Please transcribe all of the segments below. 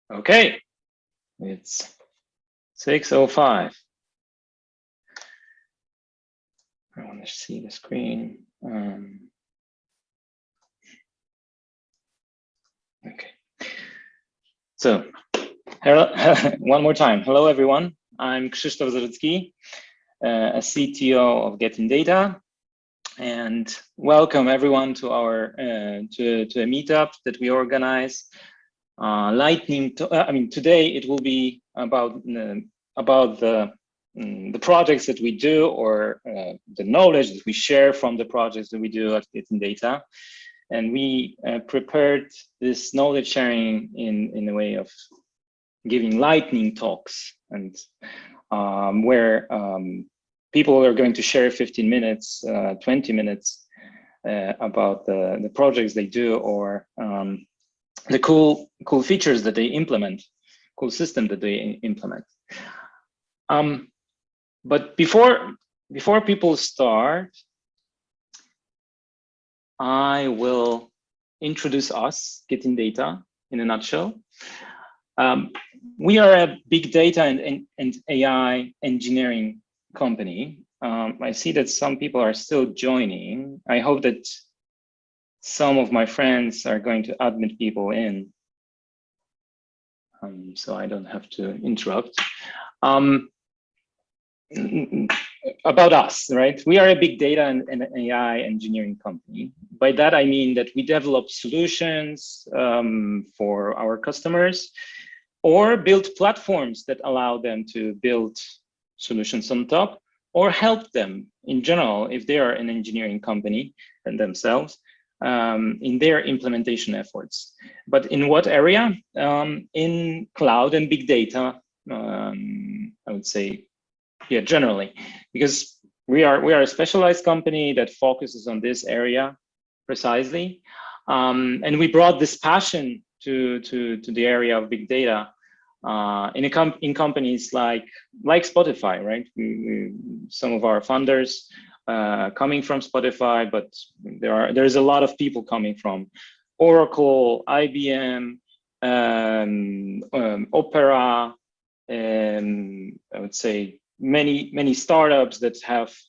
Okay, it's 6:05. I want to see the screen. Okay. So, hello, one more time. Hello, everyone. I'm Krzysztof Zarycki, a CTO of GetInData, and welcome everyone to our to a meetup that we organize. Today it will be about the projects that we do, or the knowledge that we share from the projects that we do at GetInData. And we prepared this knowledge sharing in a way of giving lightning talks, and where people are going to share 15 minutes, 20 minutes about the projects they do, or the cool features that they implement, cool system that they implement. But before people start, I will introduce us, GetInData, in a nutshell. We are a big data and AI engineering company. I see that some people are still joining. I hope that some of my friends are going to admit people in, so I don't have to interrupt. About us, right? We are a big data and AI engineering company. By that, I mean that we develop solutions for our customers, or build platforms that allow them to build solutions on top, or help them in general, if they are an engineering company and themselves, in their implementation efforts. But in what area? In cloud and big data, I would say. Yeah, generally, because we are a specialized company that focuses on this area precisely, and we brought this passion to the area of big data in companies like Spotify, right? Some of our founders coming from Spotify, but there's a lot of people coming from Oracle, IBM, Opera, and I would say many startups that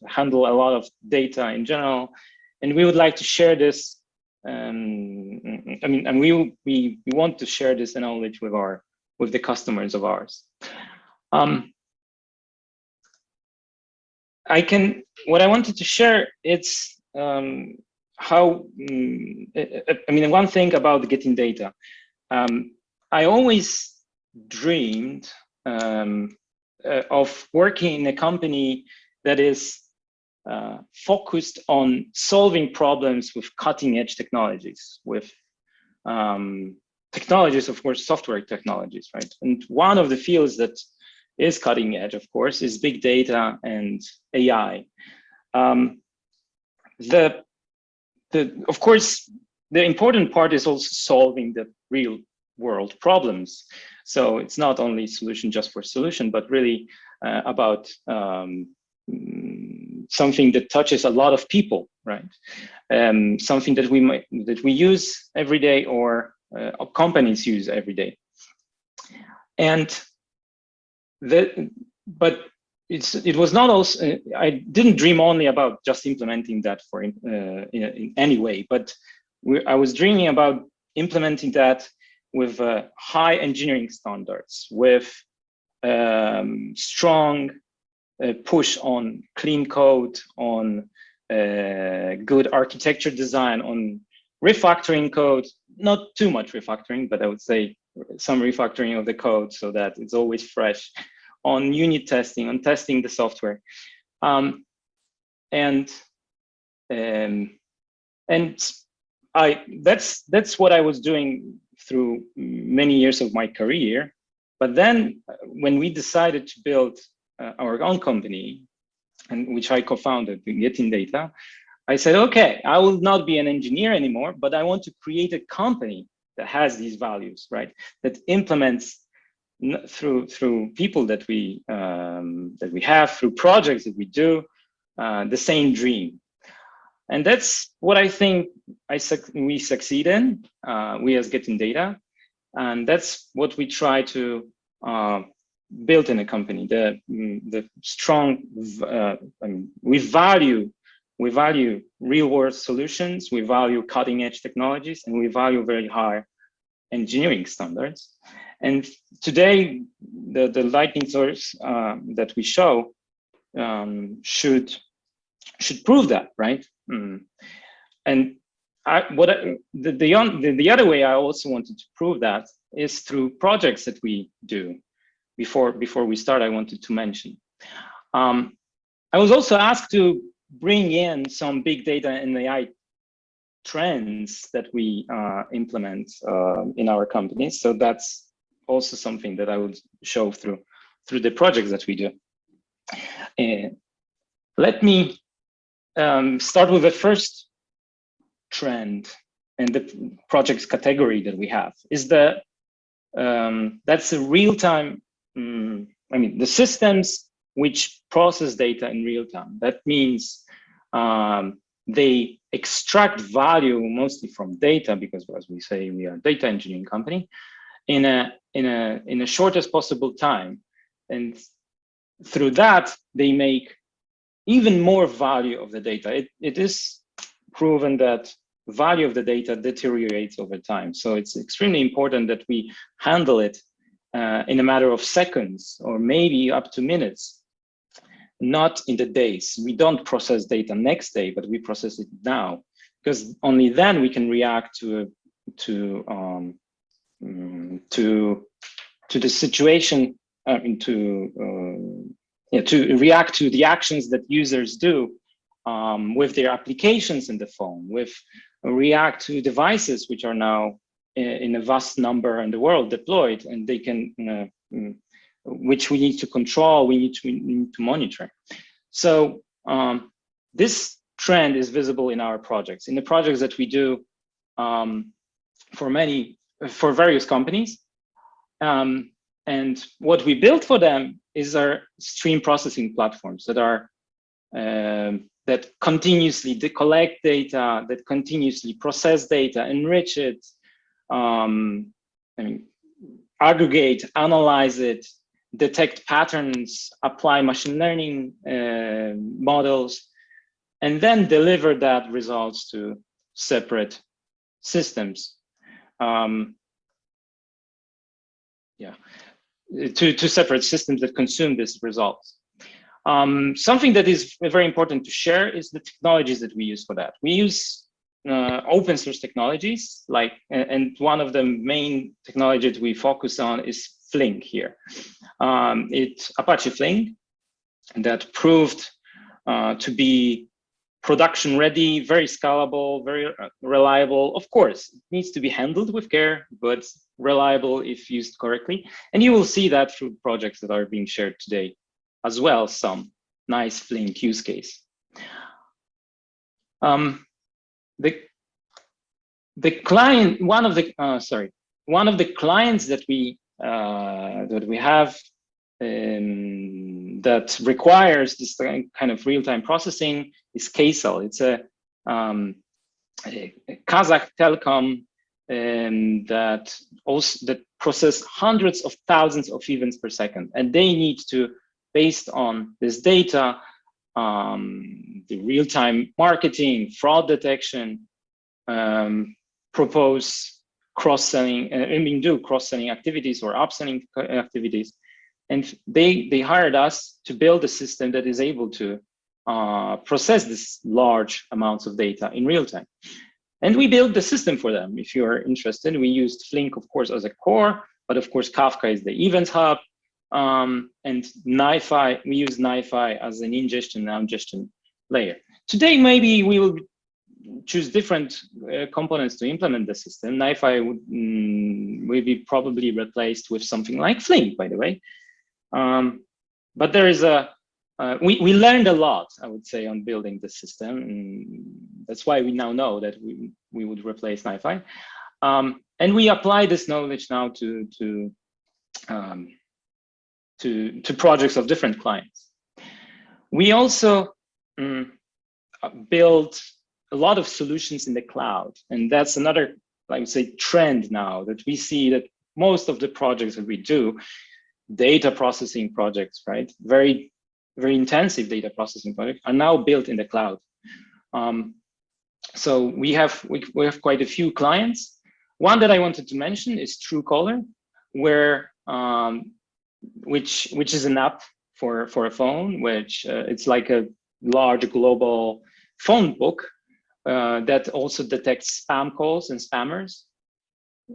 handle a lot of data in general, and we would like to share this. We want to share this knowledge with the customers of ours. What I wanted to share, it's how. One thing about GetInData. I always dreamed of working in a company that is focused on solving problems with cutting-edge technologies, with technologies, of course, software technologies, right? And one of the fields that is cutting edge, of course, is big data and AI. Of course, the important part is also solving the real world problems. So it's not only solution just for solution, but really about something that touches a lot of people, right? Something that we use every day, or companies use every day. And but it was not also. I didn't dream only about just implementing that in any way, but I was dreaming about implementing that with high engineering standards, with strong push on clean code, on good architecture design, on refactoring code, not too much refactoring, but I would say some refactoring of the code so that it's always fresh, on unit testing, on testing the software. That's what I was doing through many years of my career. But then when we decided to build our own company, and which I co-founded, GetInData, I said, okay, I will not be an engineer anymore, but I want to create a company that has these values, right? That implements through people that we have, through projects that we do, the same dream. And that's what I think we succeed in, we as GetInData. And that's what we try to build in a company. The strong, we value real-world solutions, we value cutting-edge technologies, and we value very high engineering standards. And today, the lightning source that we show should prove that, right? And the other way I also wanted to prove that is through projects that we do. Before we start, I wanted to mention. I was also asked to bring in some big data and AI trends that we implement in our companies. So that's also something that I would show through the projects that we do. Let me start with the first trend and the projects category that we have is that's a real-time. The systems which process data in real time. That means they extract value mostly from data, because as we say, we are a data engineering company, in a shortest possible time. And through that, they make even more value of the data. It is proven that value of the data deteriorates over time. So it's extremely important that we handle it in a matter of seconds or maybe up to minutes, not in the days. We don't process data next day, but we process it now, because only then we can react to the situation, to react to the actions that users do with their applications in the phone, react to devices which are now in a vast number in the world deployed, and they can, which we need to control, we need to monitor. So this trend is visible in our projects, in the projects that we do for various companies. And what we built for them is our stream processing platforms that are that continuously collect data, that continuously process data, enrich it, aggregate, analyze it, detect patterns, apply machine learning models, and then deliver that results to separate systems. To separate systems that consume these results. Something that is very important to share is the technologies that we use for that. We use open source technologies, and one of the main technologies we focus on is Flink here. It's Apache Flink that proved to be production ready, very scalable, very reliable. Of course, it needs to be handled with care, but reliable if used correctly. And you will see that through projects that are being shared today as well, some nice Flink use case. The client, one of the clients that we have that requires this kind of real-time processing is Kcell. It's a Kazakh telecom that process hundreds of thousands of events per second, and they need to, based on this data, the real-time marketing, fraud detection, propose cross-selling, do cross-selling activities or upselling activities. And they hired us to build a system that is able to process this large amounts of data in real time. And we built the system for them. If you're interested, we used Flink, of course, as a core, but of course, Kafka is the event hub. And NiFi, we use NiFi as an ingestion and ingestion layer. Today, maybe we will choose different components to implement the system. NiFi will be probably replaced with something like Flink, by the way. But there is we learned a lot, I would say, on building the system. And that's why we now know that we would replace NiFi. And we apply this knowledge now to projects of different clients. We also build a lot of solutions in the cloud. And that's another, I would say, trend now that we see that most of the projects that we do, data processing projects, right? Very, very intensive data processing projects are now built in the cloud. So we have quite a few clients. One that I wanted to mention is Truecaller, where which is an app for a phone, which it's like a large global phone book that also detects spam calls and spammers.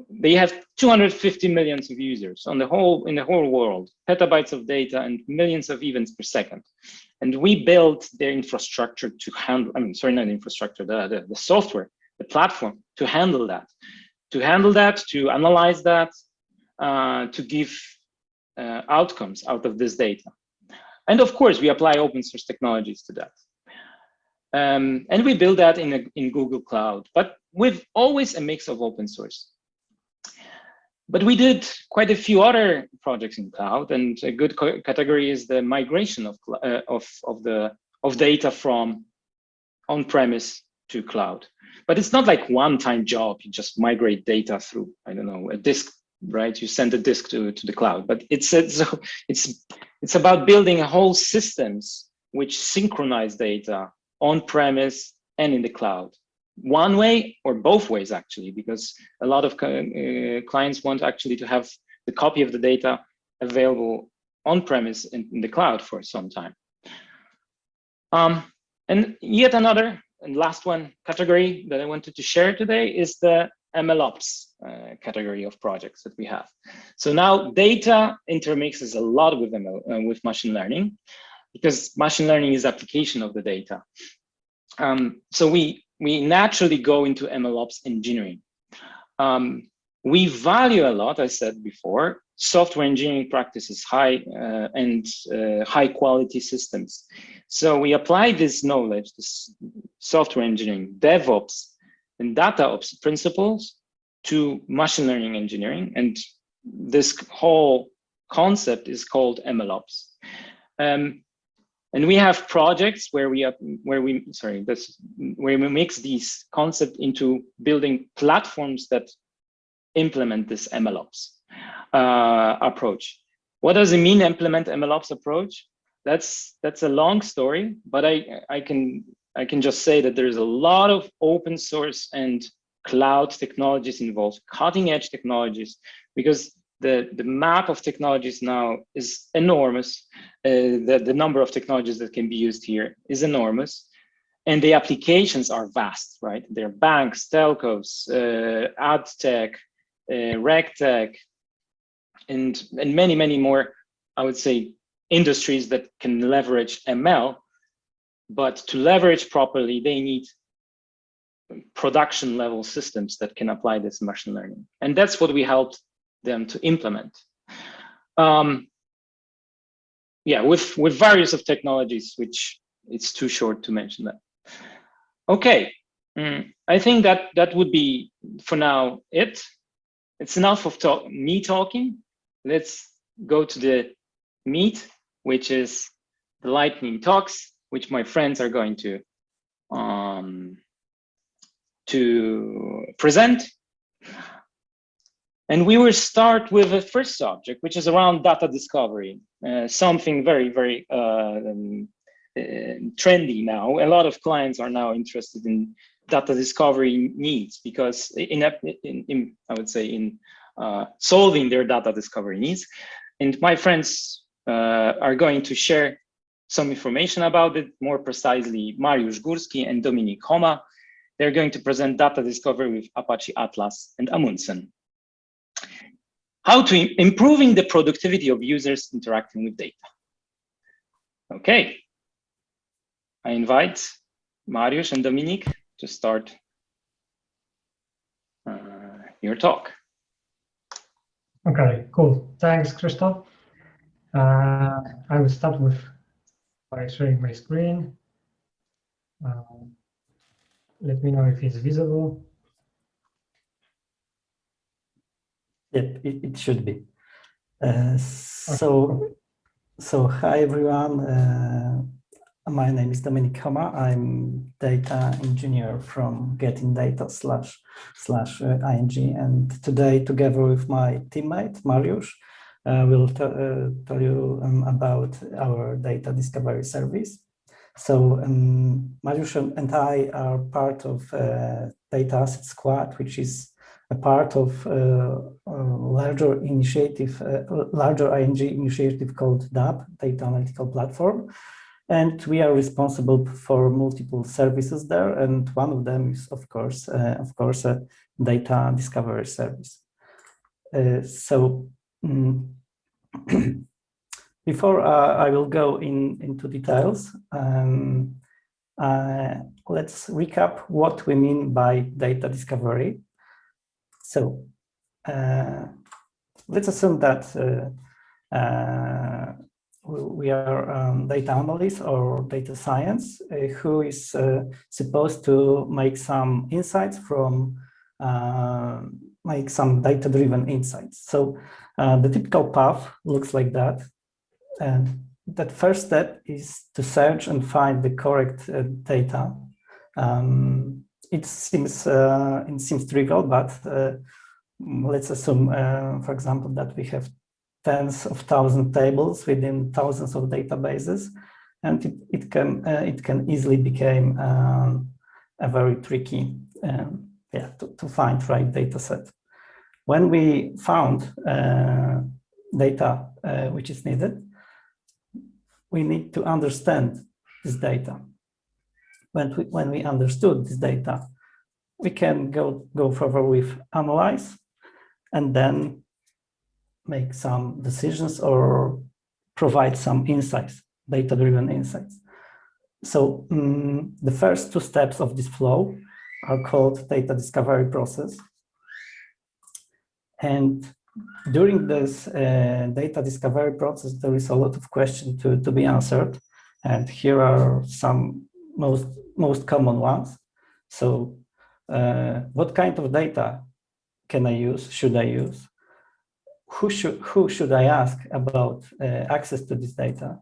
They have 250 million of users in the whole world, petabytes of data and millions of events per second. And we built their infrastructure to handle, sorry, not infrastructure, the software, the platform to handle that, to analyze that, to give outcomes out of this data. And of course, we apply open source technologies to that. And we build that in Google Cloud, but with always a mix of open source. But we did quite a few other projects in cloud, and a good category is the migration of data from on-premise to cloud. But it's not like one-time job. You just migrate data through, I don't know, a disk, right? You send a disk to the cloud. But it's about building a whole systems which synchronize data on-premise and in the cloud. One way or both ways, actually, because a lot of clients want actually to have the copy of the data available on-premise in the cloud for some time. And yet another and last one category that I wanted to share today is the MLOps category of projects that we have. So now data intermixes a lot with with machine learning, because machine learning is application of the data. So we naturally go into MLOps engineering. We value a lot, I said before, software engineering practices, high quality systems. So we apply this knowledge, this software engineering, DevOps, and data ops principles to machine learning engineering. And this whole concept is called MLOps. And we have projects where we mix these concepts into building platforms that implement this MLOps approach. What does it mean, implement MLOps approach? That's a long story, but I can just say that there's a lot of open source and cloud technologies involved, cutting edge technologies, because the map of technologies now is enormous. The number of technologies that can be used here is enormous, and the applications are vast, right? There are banks, telcos, ad tech, reg tech, and many, many more, I would say, industries that can leverage ML, but to leverage properly, they need production level systems that can apply this machine learning. And that's what we helped them to implement. Yeah, with various of technologies, which it's too short to mention that. Okay, I think that would be for now it. It's enough of me talking. Let's go to the meat, which is the lightning talks, which my friends are going to present. And we will start with the first subject, which is around data discovery, something very, very trendy now. A lot of clients are now interested in data discovery needs, because I would say in solving their data discovery needs. And my friends are going to share some information about it, more precisely Mariusz Górski and Dominik Homa. They're going to present data discovery with Apache Atlas and Amundsen. How to improving the productivity of users interacting with data. Okay, I invite Mariusz and Dominik to start your talk. Okay, cool. Thanks, Krzysztof. I will start by sharing my screen. Let me know if it's visible. Yep, it should be. So hi everyone. My name is Dominik Homa. I'm data engineer from GetInData /ING. And today, together with my teammate, Mariusz, we'll tell you about our data discovery service. So Mariusz and I are part of Data Asset Squad, which is a part of a larger initiative, larger ING initiative called DAP, Data Analytical Platform. And we are responsible for multiple services there. And one of them is, of course, a data discovery service. Before I will go into details, let's recap what we mean by data discovery. So let's assume that we are data analysts or data science who is supposed to make some insights from make some data-driven insights. So the typical path looks like that. And that first step is to search and find the correct data. It seems trivial, but let's assume, for example, that we have tens of thousands tables within thousands of databases, and it can easily become a very tricky to find right data set. When we found data which is needed, we need to understand this data. When we understood this data, we can go further with analyze, and then make some decisions or provide some insights, data-driven insights. So the first two steps of this flow are called data discovery process. And during this data discovery process, there is a lot of questions to be answered. And here are some most common ones. So what kind of data can I use, should I use? Who should I ask about access to this data?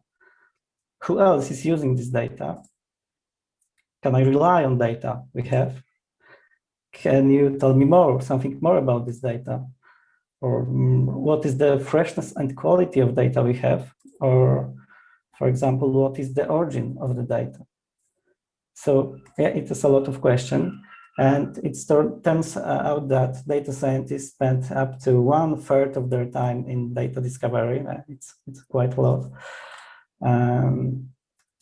Who else is using this data? Can I rely on data we have? Can you tell me something more about this data? Or what is the freshness and quality of data we have? Or, for example, what is the origin of the data? So yeah, it is a lot of questions. And it turns out that data scientists spend up to 1/3 of their time in data discovery. It's quite a lot.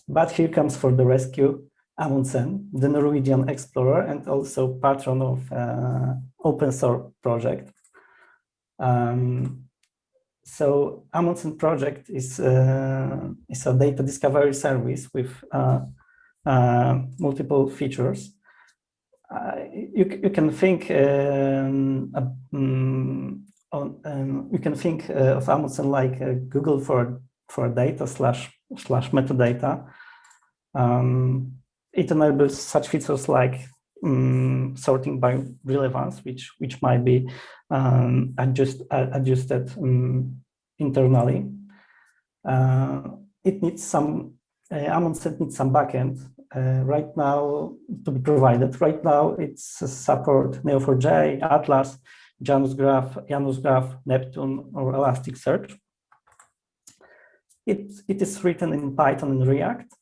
But here comes for the rescue Amundsen, the Norwegian explorer and also patron of open source project. So Amundsen project is a data discovery service with multiple features. You can think of Amundsen like Google for data / metadata. It enables such features like sorting by relevance, which might be adjusted internally. It needs some Amundsen needs some backend right now to be provided. Right now, it's support Neo4j, Atlas, Janus Graph, Neptune, or Elasticsearch. It is written in Python and React.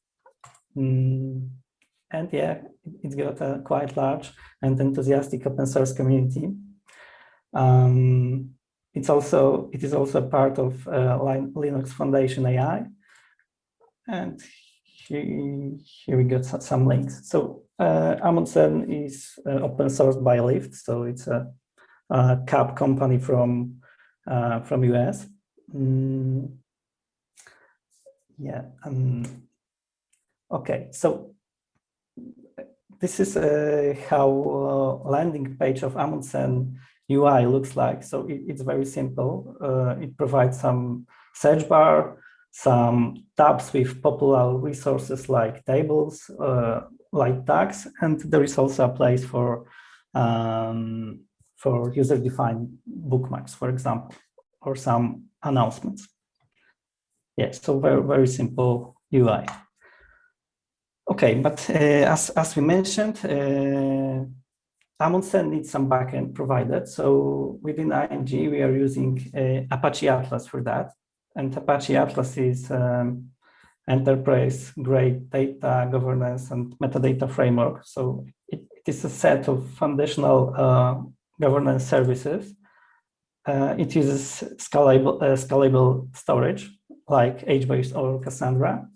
And yeah, it's got a quite large and enthusiastic open source community. It is also a part of Linux Foundation AI. And here we got some links. So Amundsen is open sourced by Lyft, so it's a cab company from US. Okay, so this is how landing page of Amundsen UI looks like. So it's very simple. It provides some search bar, some tabs with popular resources like tables, like tags, and there is also a place for user-defined bookmarks, for example, or some announcements. Yeah, so very, very simple UI. Okay, but as we mentioned, Amundsen needs some backend provided. So within ING, we are using Apache Atlas for that. And Apache Atlas is enterprise-grade data governance and metadata framework. So it is a set of foundational governance services. It uses scalable storage like HBase or Cassandra.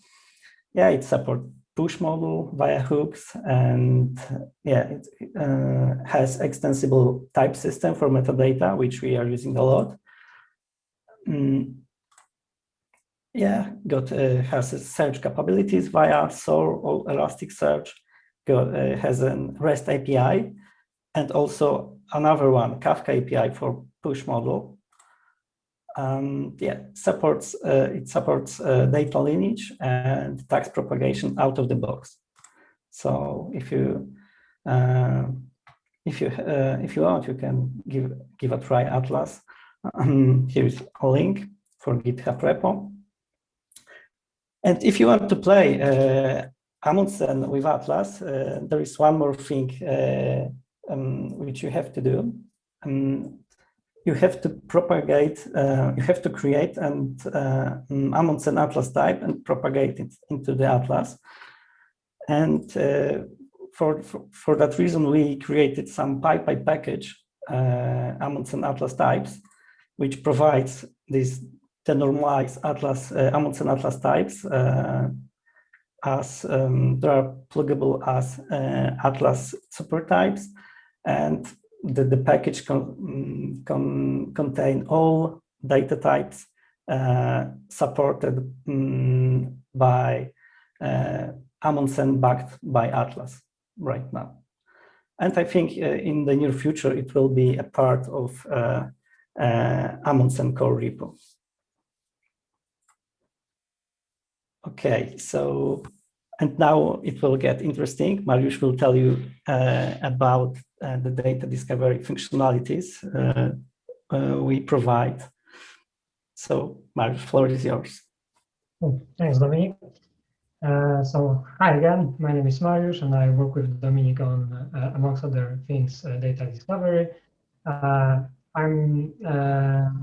Yeah, it supports push model via hooks, and yeah, it has extensible type system for metadata, which we are using a lot. Yeah, has search capabilities via SOAR or Elasticsearch. Has a REST API, and also another one, Kafka API for push model. Yeah, it supports data lineage and text propagation out of the box. So if you want, you can give a try Atlas. Here's a link for GitHub repo. And if you want to play Amundsen with Atlas, there is one more thing which you have to do. You have to propagate, you have to create an Amundsen Atlas type and propagate it into the Atlas. And for that reason, we created some PyPy package, Amundsen Atlas types, which provides these denormalized Atlas, Amundsen Atlas types as they are pluggable as Atlas supertypes, and the package contain all data types supported by Amundsen backed by Atlas right now. And I think in the near future, it will be a part of Amundsen core repo. Okay, so, and now it will get interesting. Mariusz will tell you about the data discovery functionalities we provide. So, Mariusz, floor is yours. Thanks, Dominic. So, hi again, my name is Mariusz, and I work with Dominic on, amongst other things, data discovery. I'm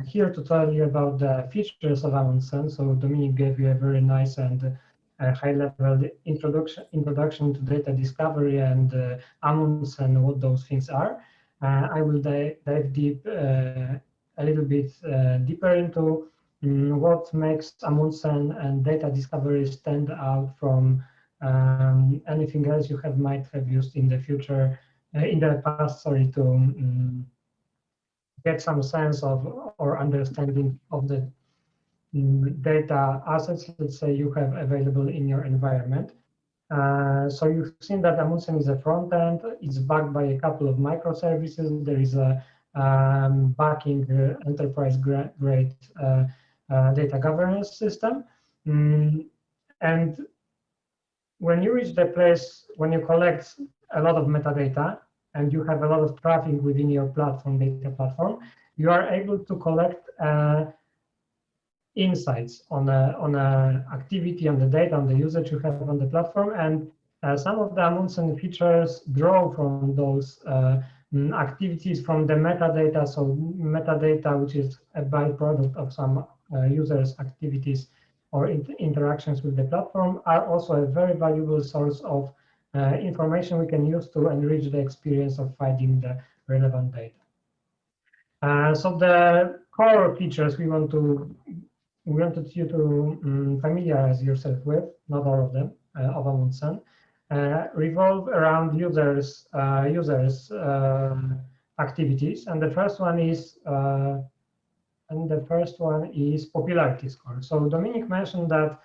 here to tell you about the features of Amundsen. So Dominic gave you a very nice and high-level introduction to data discovery and Amundsen, what those things are. I will dive deep a little bit deeper into what makes Amundsen and data discovery stand out from anything else you might have used in the future, in the past, sorry, to get some sense of or understanding of the data assets, let's say, you have available in your environment. So you've seen that Amundsen is a front end. It's backed by a couple of microservices. There is a backing enterprise-grade data governance system. And when you reach the place, when you collect a lot of metadata, and you have a lot of traffic within your platform, data platform, you are able to collect insights on a activity, on the data, on the usage you have on the platform, and some of the Amundsen features draw from those activities from the metadata. So metadata, which is a byproduct of some users' activities or interactions with the platform, are also a very valuable source of information we can use to enrich the experience of finding the relevant data. So the core features we wanted you to familiarize yourself with, not all of them, of Amundsen, revolve around users' activities, and the first one is popularity score. So Dominic mentioned that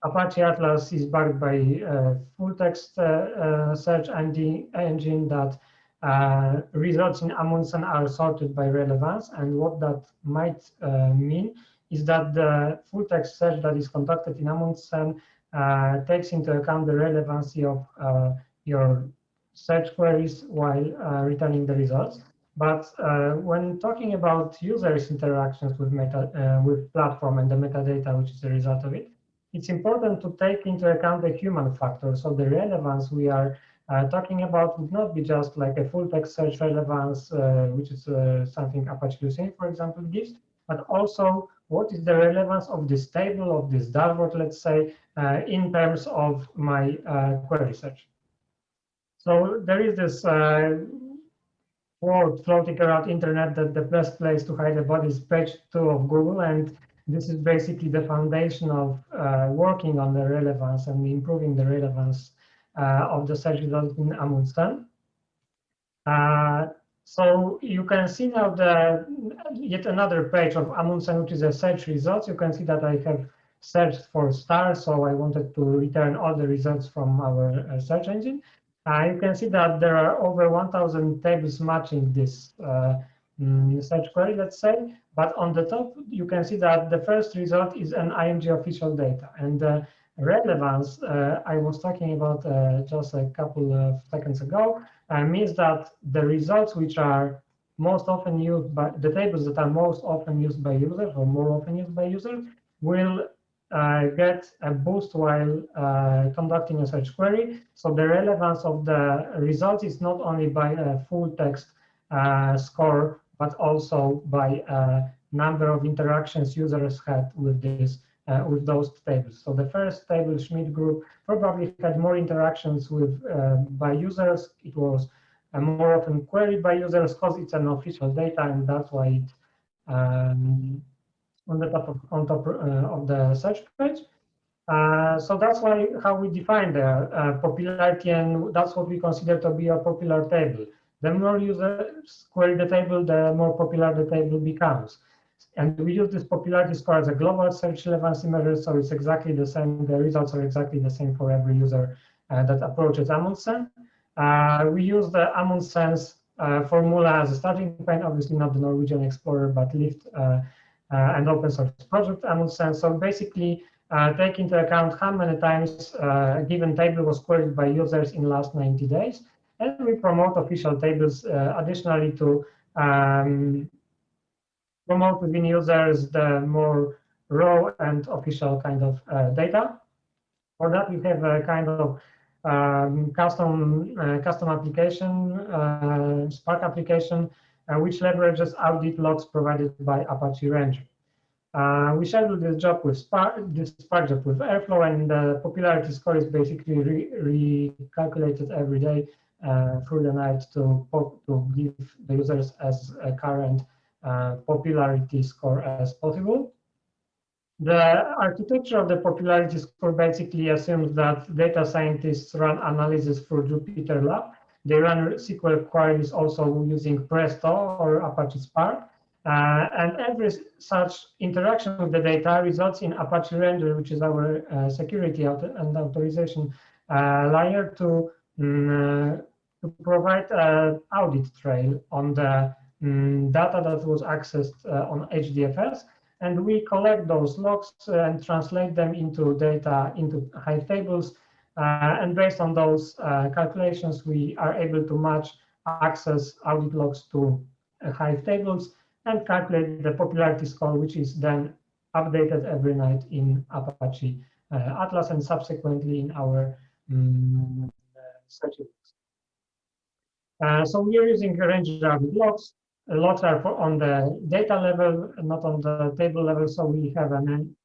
Apache Atlas is backed by a full text search engine that results in Amundsen are sorted by relevance. And what that might mean is that the full text search that is conducted in Amundsen takes into account the relevancy of your search queries while returning the results. But when talking about users' interactions with platform and the metadata, which is the result of it, it's important to take into account the human factor. So the relevance we are talking about would not be just like a full text search relevance, which is something Apache Lucene, for example, gives, but also what is the relevance of this table, of this dashboard, let's say, in terms of my query search. So there is this word floating around internet that the best place to hide a body is page 2 of Google, and this is basically the foundation of working on the relevance and improving the relevance of the search results in Amundsen. So you can see now the yet another page of Amundsen, which is a search results. You can see that I have searched for stars, so I wanted to return all the results from our search engine. You can see that there are over 1,000 tables matching this search query, let's say. But on the top, you can see that the first result is an IMG official data. And the relevance I was talking about just a couple of seconds ago means that the results which are most often used by the tables that are most often used by users or more often used by users will get a boost while conducting a search query. So the relevance of the results is not only by a full text score, but also by number of interactions users had with this with those tables. So the first table, Schmidt group, probably had more interactions with by users. It was more often queried by users because it's an official data, and that's why it on top of the search page. So that's why how we define the popularity, and that's what we consider to be a popular table. The more users query the table, the more popular the table becomes. And we use this popularity score as a global search relevancy measure, so it's exactly the same. The results are exactly the same for every user that approaches Amundsen. We use the Amundsen's formula as a starting point, obviously not the Norwegian Explorer, but Lyft and open source project Amundsen. So basically, take into account how many times a given table was queried by users in the last 90 days. And we promote official tables additionally to promote within users the more raw and official kind of data. For that, we have a kind of custom application, Spark application, which leverages audit logs provided by Apache Ranger. We schedule this job with Spark job with Airflow, and the popularity score is basically recalculated every day through the night to give the users as a current popularity score as possible. The architecture of the popularity score basically assumes that data scientists run analysis through Jupyter Lab. They run SQL queries also using Presto or Apache Spark. And every such interaction with the data results in Apache Ranger, which is our security and authorization layer to provide an audit trail on the data that was accessed on HDFS. And we collect those logs and translate them into data, into Hive tables. And based on those calculations, we are able to match access audit logs to Hive tables and calculate the popularity score, which is then updated every night in Apache Atlas and subsequently in our searches. So we are using Ranger audit logs. Logs are on the data level, not on the table level, so we have an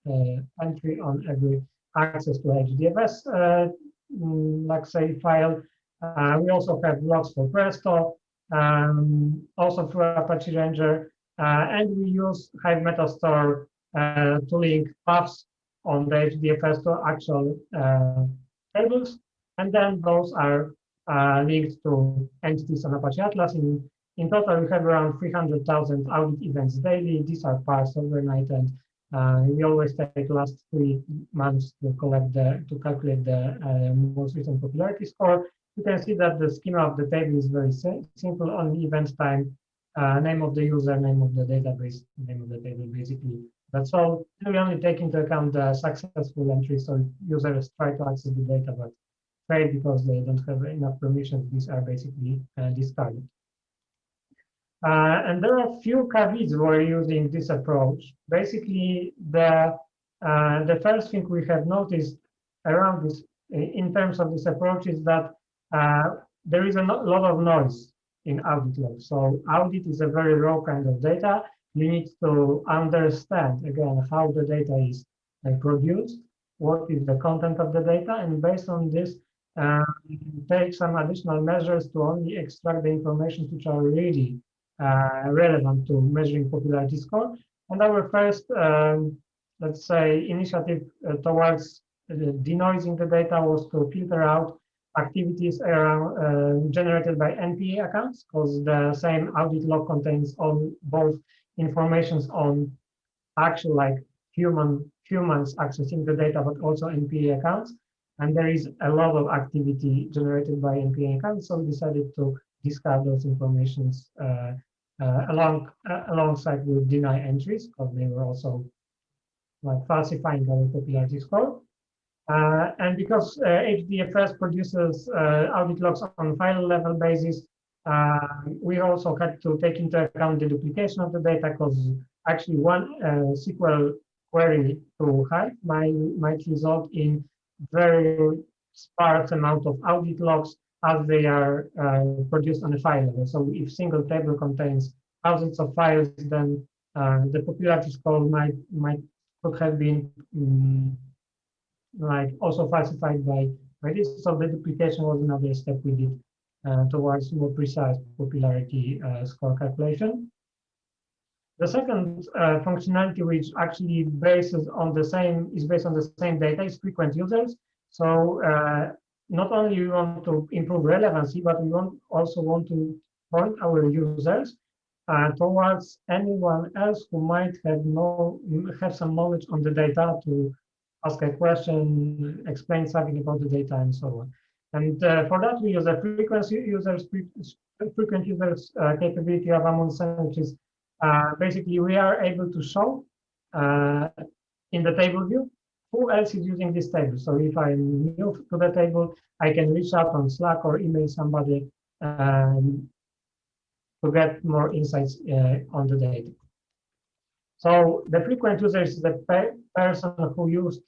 entry on every access to HDFS, like say, file. We also have logs for Presto, also through Apache Ranger, and we use Hive Metastore to link paths on the HDFS to actual tables, and then those are linked to entities on Apache Atlas. In total, we have around 300,000 audit events daily. These are parsed overnight, and we always take last 3 months to calculate the most recent popularity score. You can see that the schema of the table is very simple. Only event time, name of the user, name of the database, name of the table, basically. That's all. We only take into account the successful entries, so users try to access the data, but fail because they don't have enough permissions. These are basically discarded. And there are a few caveats for using this approach. Basically, the the first thing we have noticed around this, in terms of this approach, is that there is a lot of noise in audit logs. So audit is a very raw kind of data. You need to understand, again, how the data is produced, what is the content of the data, and based on this, take some additional measures to only extract the information which are really relevant to measuring popularity score. And our first, let's say, initiative towards denoising the data was to filter out activities around, generated by NPA accounts, because the same audit log contains both informations on actual humans accessing the data, but also NPA accounts. And there is a lot of activity generated by NPA accounts, so we decided to discard those informations alongside with deny entries, because they were also falsifying our popularity score. And because HDFS produces audit logs on file level basis, we also had to take into account the duplication of the data, because actually one SQL query to Hive might result in very sparse amount of audit logs as they are produced on a file level. So if single table contains thousands of files, then the popularity score could have been also falsified by this. So the duplication was another step we did towards more precise popularity score calculation. The second functionality, which actually is based on the same data, is frequent users. So not only we want to improve relevancy, but we also want to point our users towards anyone else who might have some knowledge on the data, to ask a question, explain something about the data, and so on. And for that, we use a frequent users capability of Amundsen, which is basically we are able to show in the table view who else is using this table. So if I'm new to the table, I can reach out on Slack or email somebody to get more insights on the data. So the frequent user is the person who used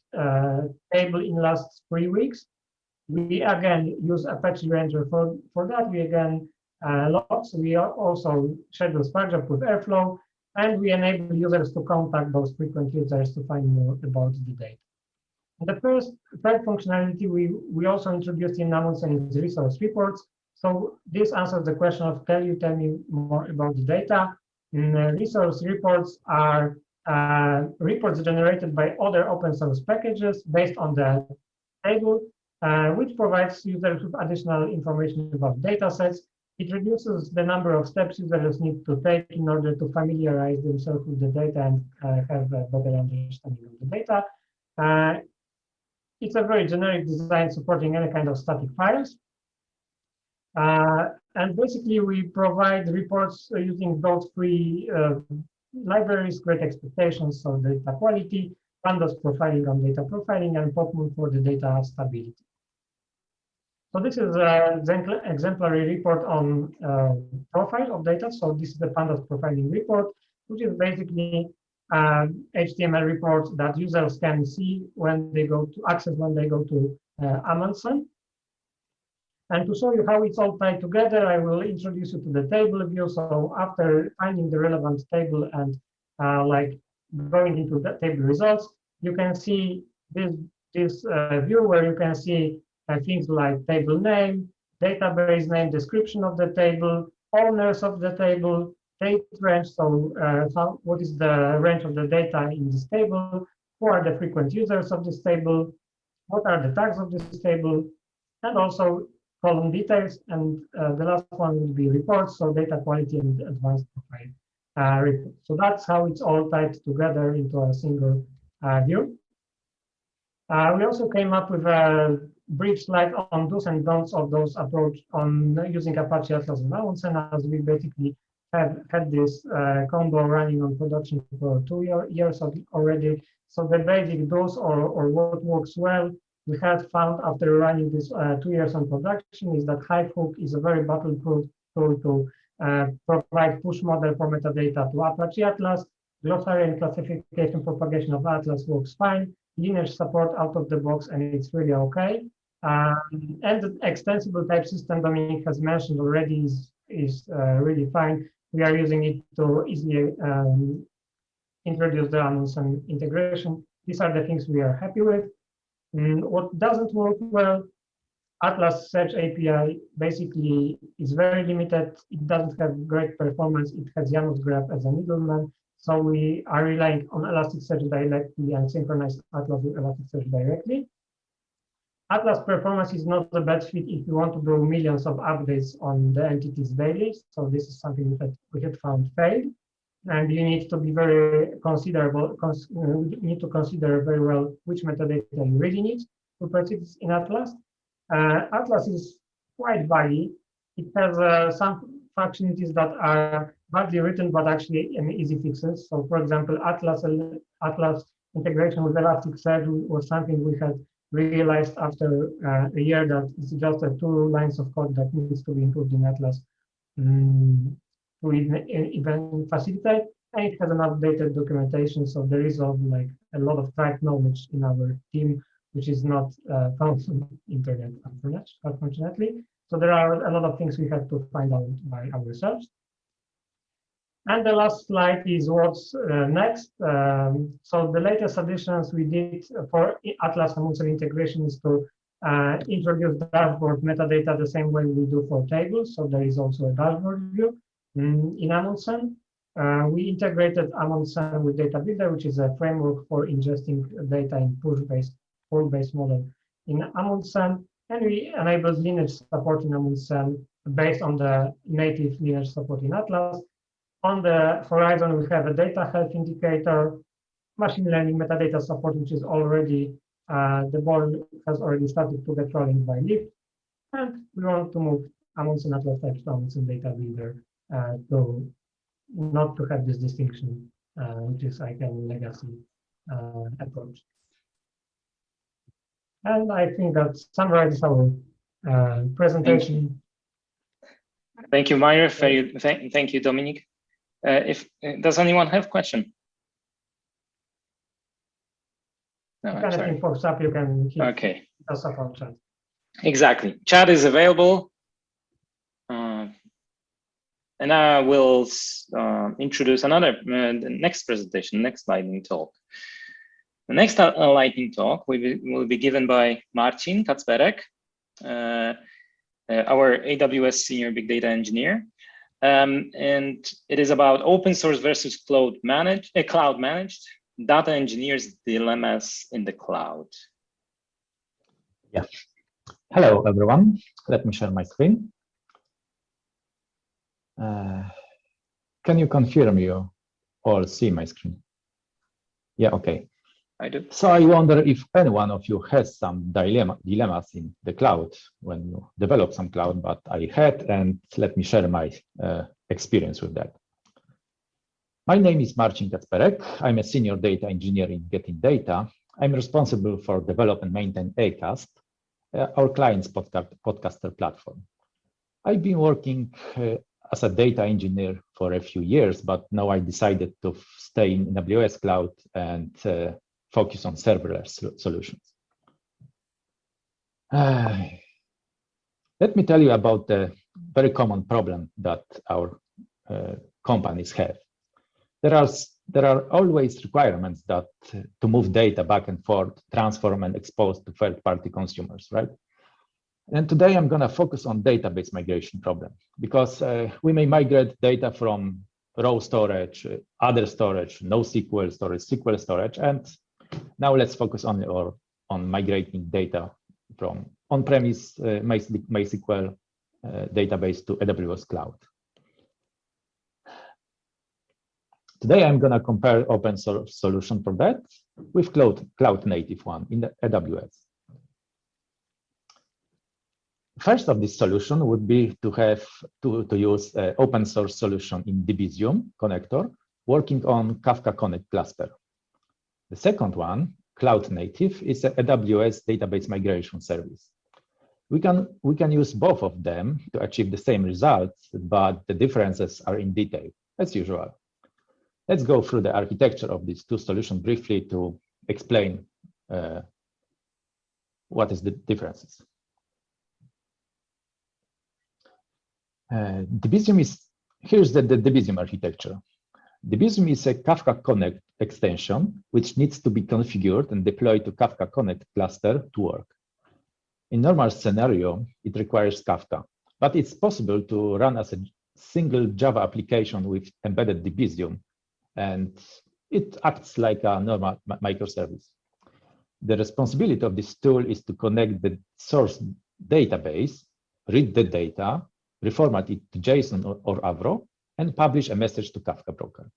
table in last 3 weeks. We again use Apache Ranger for that. We again logs. We also schedule Spark job with Airflow, and we enable users to contact those frequent users to find more about the data. And the third functionality we also introduced in Amundsen is resource reports. So this answers the question of, can you tell me more about the data? Resource reports are reports generated by other open source packages based on the table, which provides users with additional information about data sets. It reduces the number of steps users need to take in order to familiarize themselves with the data and have a better understanding of the data. It's a very generic design supporting any kind of static files. And basically, we provide reports using those three libraries: Great Expectations, so data quality, Pandas profiling on data profiling, and Popmoon for the data stability. So this is an exemplary report on profile of data. So this is the Pandas profiling report, which is basically HTML reports that users can see when they go to Amundsen. And to show you how it's all tied together, I will introduce you to the table view. So after finding the relevant table and going into the table results, you can see this view where you can see things like table name, database name, description of the table, owners of the table, date range. So what is the range of the data in this table? Who are the frequent users of this table? What are the tags of this table? And also column details, and the last one will be reports, so data quality and advanced profile report. So that's how it's all tied together into a single view. We also came up with a brief slide on do's and don'ts of those approach on using Apache Atlas and Amundsen, as we basically have had this combo running on production for 2 years already. So the basic do's or what works well, we had found after running this 2 years on production, is that Hivehook is a very battle-proof tool to provide push model for metadata to Apache Atlas. Glossary and classification propagation of Atlas works fine. Lineage support out of the box, and it's really okay. And the extensible type system Dominic has mentioned already is really fine. We are using it to easily introduce the Amundsen integration. These are the things we are happy with. What doesn't work well, Atlas Search API basically is very limited. It doesn't have great performance. It has Janus graph as a middleman. So we are relying on Elasticsearch directly and synchronize Atlas with Elasticsearch directly. Atlas performance is not a bad fit if you want to do millions of updates on the entities daily. So this is something that we had found failed. And you need to be very considerable. You need to consider very well which metadata you really need to persist in Atlas. Atlas is quite buggy. It has some functionalities that are badly written, but actually easy fixes. So, for example, Atlas integration with Elasticsearch was something we had realized after a year that it's just 2 lines of code that needs to be improved in Atlas to even facilitate. And it has an updated documentation, so there is like a lot of track knowledge in our team, which is not found on the internet, unfortunately. So there are a lot of things we have to find out by ourselves. And the last slide is what's next. So the latest additions we did for Atlas and Amundsen integration is to introduce dashboard metadata the same way we do for tables. So there is also a dashboard view in Amundsen. We integrated Amundsen with Data Builder, which is a framework for ingesting data in pull-based model in Amundsen. And we enabled lineage support in Amundsen based on the native lineage support in Atlas. On the horizon, we have a data health indicator, machine learning metadata support, which is already, the ball has already started to get rolling by Leaf. And we want to move Amundsen Atlas types to Amundsen Data Builder to not to have this distinction, which is like a legacy approach. And I think that summarizes our presentation. Thank you, Meyer. Thank you, Dominic. Does anyone have a question? No, if anything pops up, you can hit us up on chat. Exactly. Chat is available. And I will introduce the next presentation, next lightning talk. The next lightning talk will be given by Marcin Kacperek, our AWS Senior Big Data Engineer. And it is about open source versus cloud managed data engineers' dilemmas in the cloud. Yeah. Hello, everyone. Let me share my screen. Can you confirm you all see my screen? Yeah, okay. I do. So I wonder if any one of you has some dilemmas in the cloud when you develop some cloud, but I had, and let me share my experience with that. My name is Marcin Kacperek. I'm a senior data engineer in GetInData. I'm responsible for develop and maintain Acast, our client's podcaster platform. I've been working as a data engineer for a few years, but now I decided to stay in AWS cloud and focus on serverless solutions. Let me tell you about the very common problem that our companies have. There are always requirements that to move data back and forth, transform and expose to third-party consumers, right? And today I'm going to focus on database migration problem because we may migrate data from raw storage, other storage, NoSQL storage, SQL storage, and now let's focus only on migrating data from on-premise MySQL database to AWS cloud. Today I'm going to compare open source solution for that with cloud native one in the AWS. First of this solution would be to have to use an open source solution in Debezium connector working on Kafka Connect cluster. The second one, cloud native, is an AWS database migration service. We can use both of them to achieve the same results, but the differences are in detail, as usual. Let's go through the architecture of these two solutions briefly to explain what is the differences. Here's the Debezium architecture. Debezium is a Kafka Connect extension, which needs to be configured and deployed to Kafka Connect cluster to work. In normal scenario, it requires Kafka, but it's possible to run as a single Java application with embedded Debezium, and it acts like a normal microservice. The responsibility of this tool is to connect the source database, read the data, reformat it to JSON or Avro, and publish a message to Kafka broker.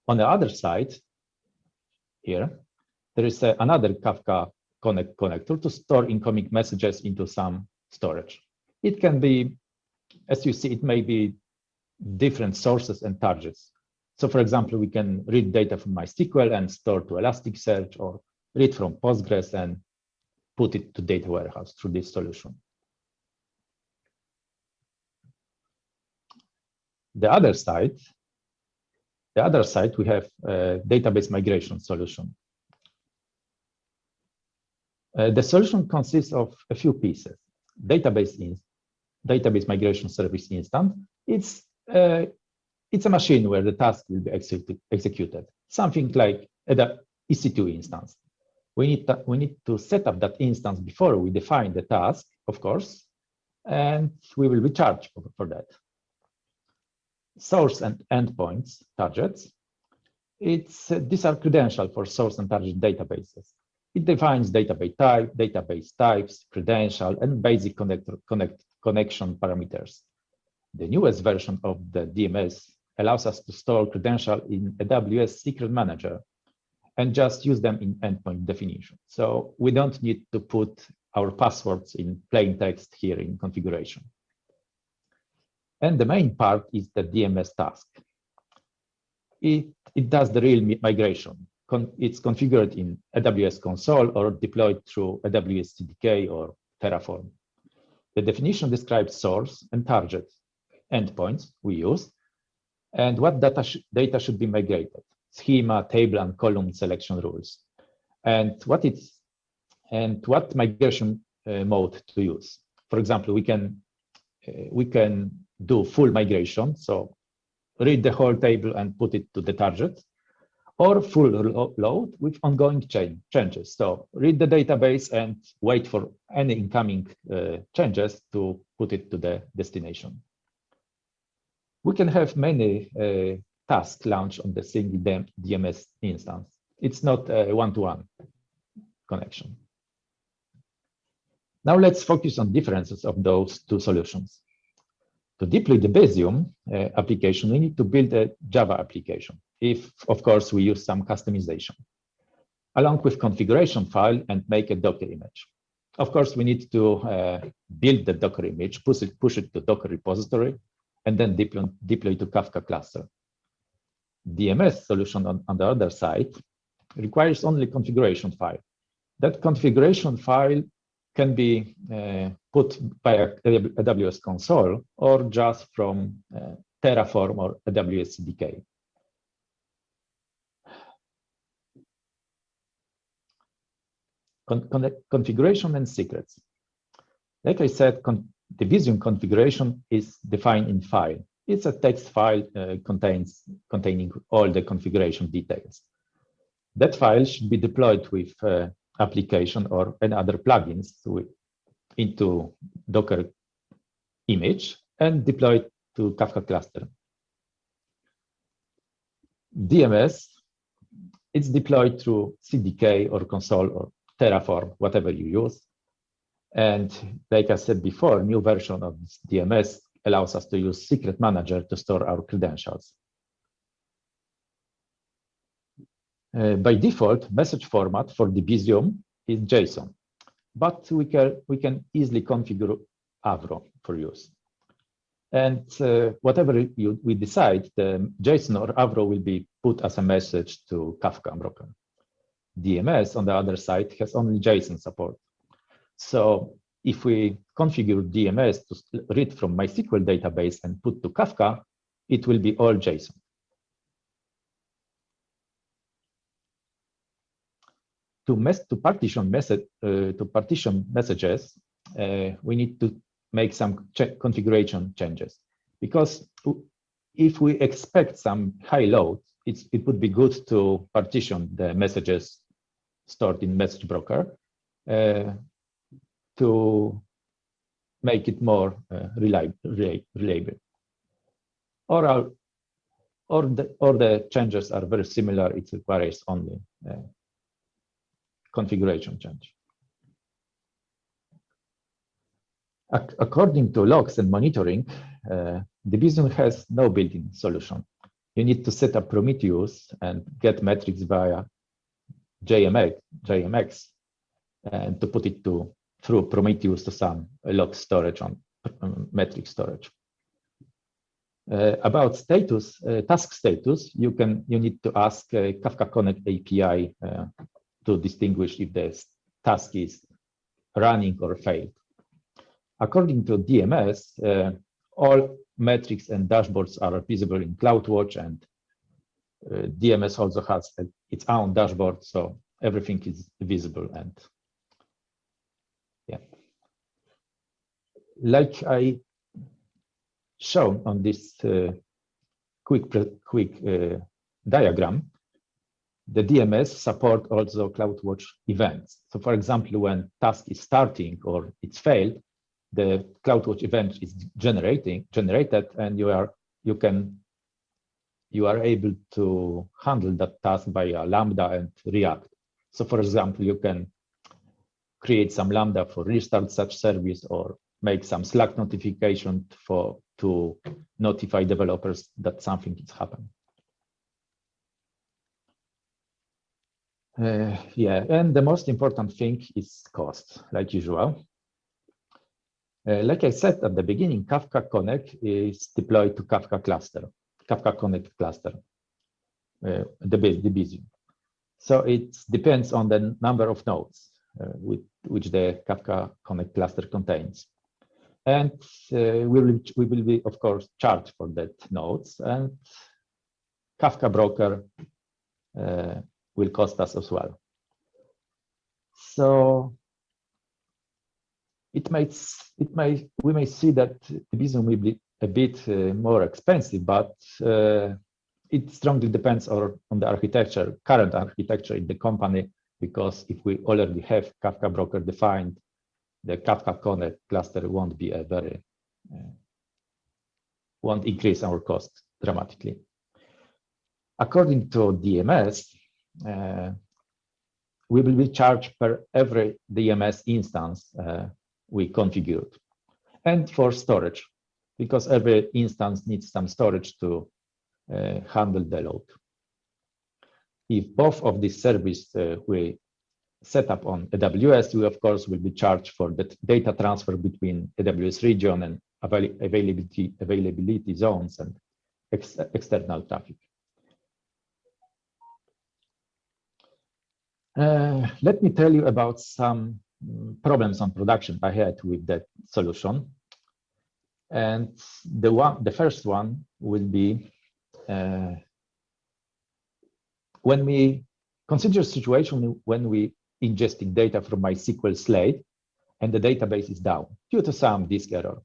On the other side, here, there is another Kafka Connect connector to store incoming messages into some storage. It can be, as you see, it may be different sources and targets. So for example, we can read data from MySQL and store to Elasticsearch, or read from Postgres and put it to data warehouse through this solution. The other side, we have a database migration solution. The solution consists of a few pieces. Database migration service instance. It's a machine where the task will be executed. Something like the EC2 instance. We need to set up that instance before we define the task, of course, and we will be charged for that. Source and endpoints, targets. These are credentials for source and target databases. It defines database types, credential, and basic connection parameters. The newest version of the DMS allows us to store credentials in AWS Secret Manager and just use them in endpoint definition. So we don't need to put our passwords in plain text here in configuration. And the main part is the DMS task. It does the real migration. It's configured in AWS console or deployed through AWS CDK or Terraform. The definition describes source and target endpoints we use, and what data should be migrated, schema, table, and column selection rules, and what migration mode to use. For example, we can do full migration, so read the whole table and put it to the target, or full load with ongoing changes. So read the database and wait for any incoming changes to put it to the destination. We can have many tasks launched on the single DMS instance. It's not a one-to-one connection. Now let's focus on differences of those two solutions. To deploy the Debezium application, we need to build a Java application, if, of course, we use some customization, along with configuration file and make a Docker image. Of course, we need to build the Docker image, push it to Docker repository, and then deploy to Kafka cluster. DMS solution on the other side requires only configuration file. That configuration file can be put by AWS console or just from Terraform or AWS CDK. Configuration and secrets. Like I said, the Debezium configuration is defined in file. It's a text file containing all the configuration details. That file should be deployed with application or any other plugins into Docker image and deployed to Kafka cluster. DMS, it's deployed through CDK or console or Terraform, whatever you use. And like I said before, new version of this DMS allows us to use Secret Manager to store our credentials. By default, message format for Debezium is JSON, but we can easily configure Avro for use. And whatever we decide, the JSON or Avro will be put as a message to Kafka broker. DMS, on the other side, has only JSON support. So if we configure DMS to read from MySQL database and put to Kafka, it will be all JSON. to partition messages, we need to make some configuration changes, because if we expect some high load, it would be good to partition the messages stored in message broker to make it more reliable. Or the changes are very similar. It requires only configuration change. According to logs and monitoring, Debezium has no built-in solution. You need to set up Prometheus and get metrics via JMX and to put it through Prometheus to some log storage on metric storage. About status, task status, you need to ask Kafka Connect API to distinguish if the task is running or failed. According to DMS, all metrics and dashboards are visible in CloudWatch, and DMS also has its own dashboard, so everything is visible. And yeah, like I shown on this quick diagram, the DMS support also CloudWatch events. So for example, when task is starting or it's failed, the CloudWatch event is generated, and you are able to handle that task via Lambda and React. So for example, you can create some Lambda for restart such service, or make some Slack notification to notify developers that something is happening. Yeah, and the most important thing is cost, like usual. Like I said at the beginning, Kafka Connect is deployed to Kafka Connect cluster, the Debezium. So it depends on the number of nodes which the Kafka Connect cluster contains. And we will be, of course, charged for that nodes, and Kafka broker will cost us as well. So we may see that Debezium will be a bit more expensive, but it strongly depends on the architecture, current architecture in the company, because if we already have Kafka broker defined, the Kafka Connect cluster won't be won't increase our cost dramatically. According to DMS, we will be charged per every DMS instance we configured, and for storage, because every instance needs some storage to handle the load. If both of these services we set up on AWS, we of course will be charged for the data transfer between AWS region and availability zones and external traffic. Let me tell you about some problems on production I had with that solution. And the first one will be when we consider a situation when we ingesting data from MySQL slate and the database is down due to some disk error.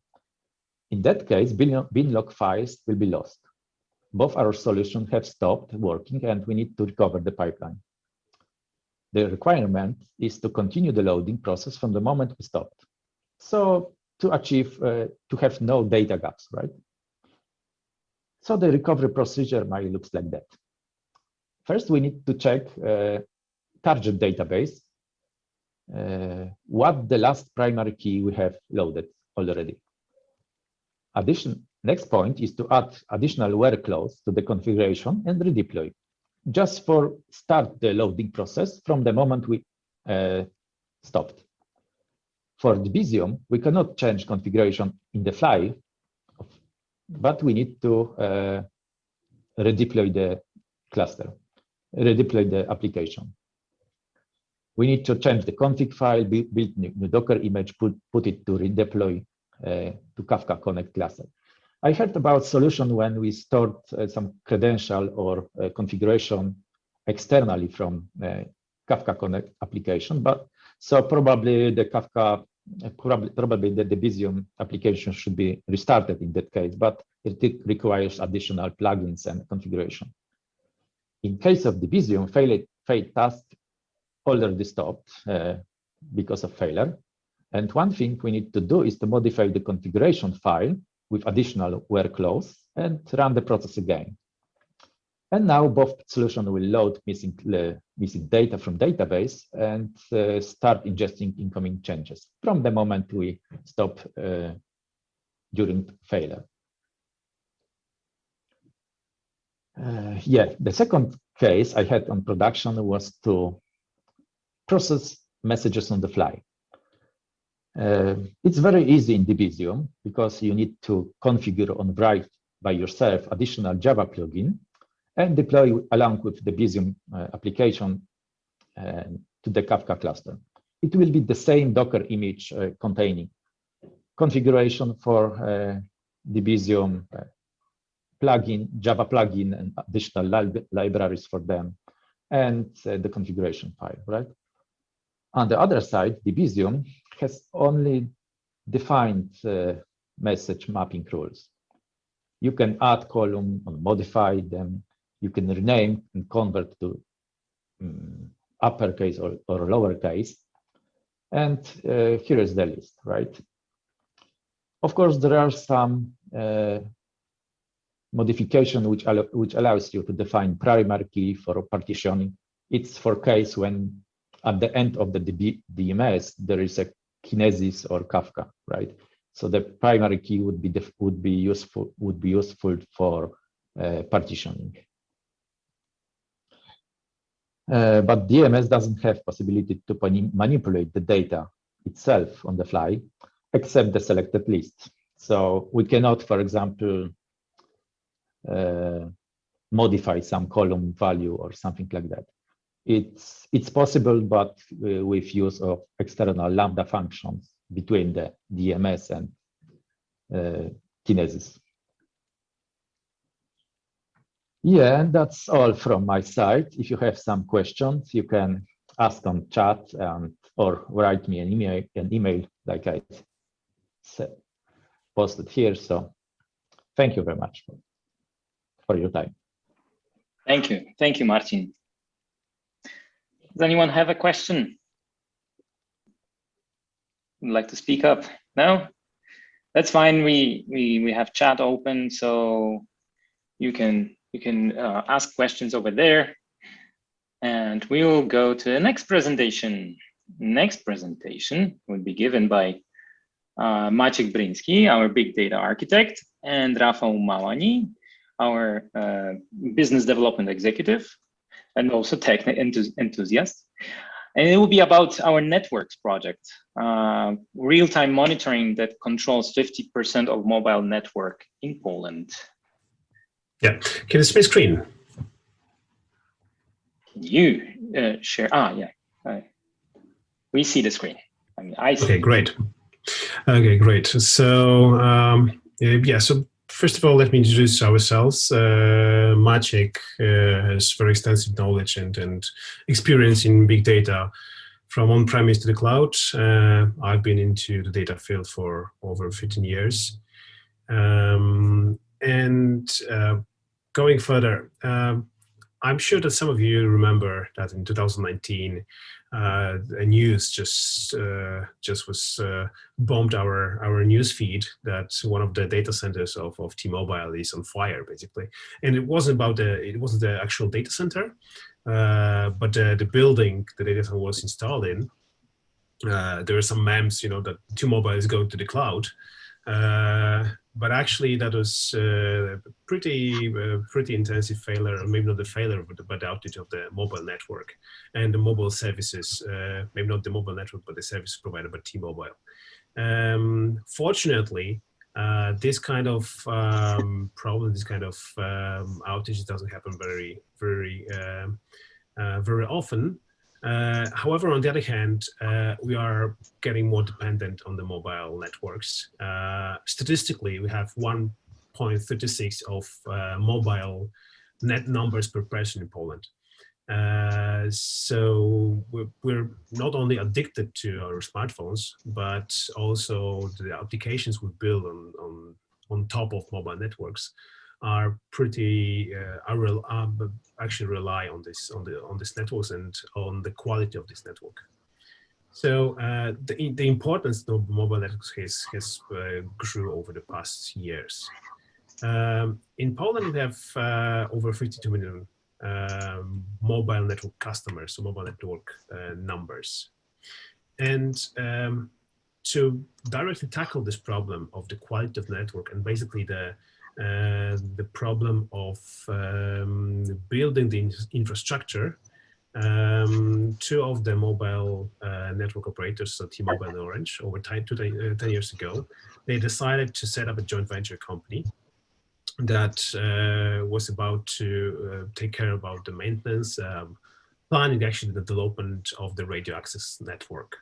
In that case, binlog files will be lost. Both our solutions have stopped working and we need to recover the pipeline. The requirement is to continue the loading process from the moment we stopped. So to achieve, to have no data gaps, right? So the recovery procedure might look like that. First, we need to check target database, what the last primary key we have loaded already. Next point is to add additional workloads to the configuration and redeploy, just for start the loading process from the moment we stopped. For Debezium, we cannot change configuration in the file, but we need to redeploy the cluster, redeploy the application. We need to change the config file, build new Docker image, put it to redeploy to Kafka Connect cluster. I heard about solution when we stored some credential or configuration externally from Kafka Connect application, but so probably the Kafka, probably the Debezium application should be restarted in that case, but it requires additional plugins and configuration. In case of Debezium, failed task already stopped because of failure. And one thing we need to do is to modify the configuration file with additional workloads and run the process again. And now both solutions will load missing data from database and start ingesting incoming changes from the moment we stop during failure. Yeah, the second case I had on production was to process messages on the fly. It's very easy in Debezium because you need to configure on write by yourself additional Java plugin and deploy along with the Debezium application to the Kafka cluster. It will be the same Docker image containing configuration for Debezium plugin, Java plugin, and additional libraries for them, and the configuration file, right? On the other side, Debezium has only defined message mapping rules. You can add column or modify them. You can rename and convert to uppercase or lowercase. And here is the list, right? Of course, there are some modification which allows you to define primary key for partitioning. It's for case when at the end of the DMS there is a Kinesis or Kafka, right? So the primary key would be useful for partitioning. But DMS doesn't have possibility to manipulate the data itself on the fly, except the selected list. So we cannot, for example, modify some column value or something like that. It's possible, but with use of external Lambda functions between the DMS and Kinesis. Yeah, and that's all from my side. If you have some questions, you can ask on chat or write me an email like I said, posted here. So thank you very much for your time. Thank you, Martin. Does anyone have a question? Would like to speak up? No? That's fine. We have chat open, so you can ask questions over there. And we will go to the next presentation. Next presentation will be given by Maciek Bryński, our big data architect, and Rafał Małani, our business development executive, and also tech enthusiast. And it will be about our networks project, real-time monitoring that controls 50% of mobile network in Poland. Yeah, can you see my screen? Can you share? Yeah, we see the screen. I mean, I see. Okay, great. Okay, great. So yeah, so first of all, let me introduce ourselves. Maciek has very extensive knowledge and experience in big data from on-premise to the cloud. I've been into the data field for over 15 years. Going further, I'm sure that some of you remember that in 2019, a news just was bombed our news feed that one of the data centers of T-Mobile is on fire, basically. And it wasn't the actual data center, but the building the data center was installed in. There were some memes, that T-Mobile is going to the cloud. But actually, that was pretty intensive failure, or maybe not the failure, but the outage of the mobile network and the mobile services. Maybe not the mobile network, but the service provided by T-Mobile. Fortunately, this kind of problem, this kind of outage doesn't happen very often. However, on the other hand, we are getting more dependent on the mobile networks. Statistically, we have 1.36 of mobile net numbers per person in Poland. So we're not only addicted to our smartphones, but also the applications we build on top of mobile networks are pretty actually rely on this networks and on the quality of this network. So the importance of mobile networks has grew over the past years. In Poland, we have over 52 million mobile network customers, so mobile network numbers. And to directly tackle this problem of the quality of the network and basically the problem of building the infrastructure, two of the mobile network operators, so T-Mobile and Orange, over 10 years ago, they decided to set up a joint venture company that was about to take care about the maintenance, planning actually the development of the radio access network.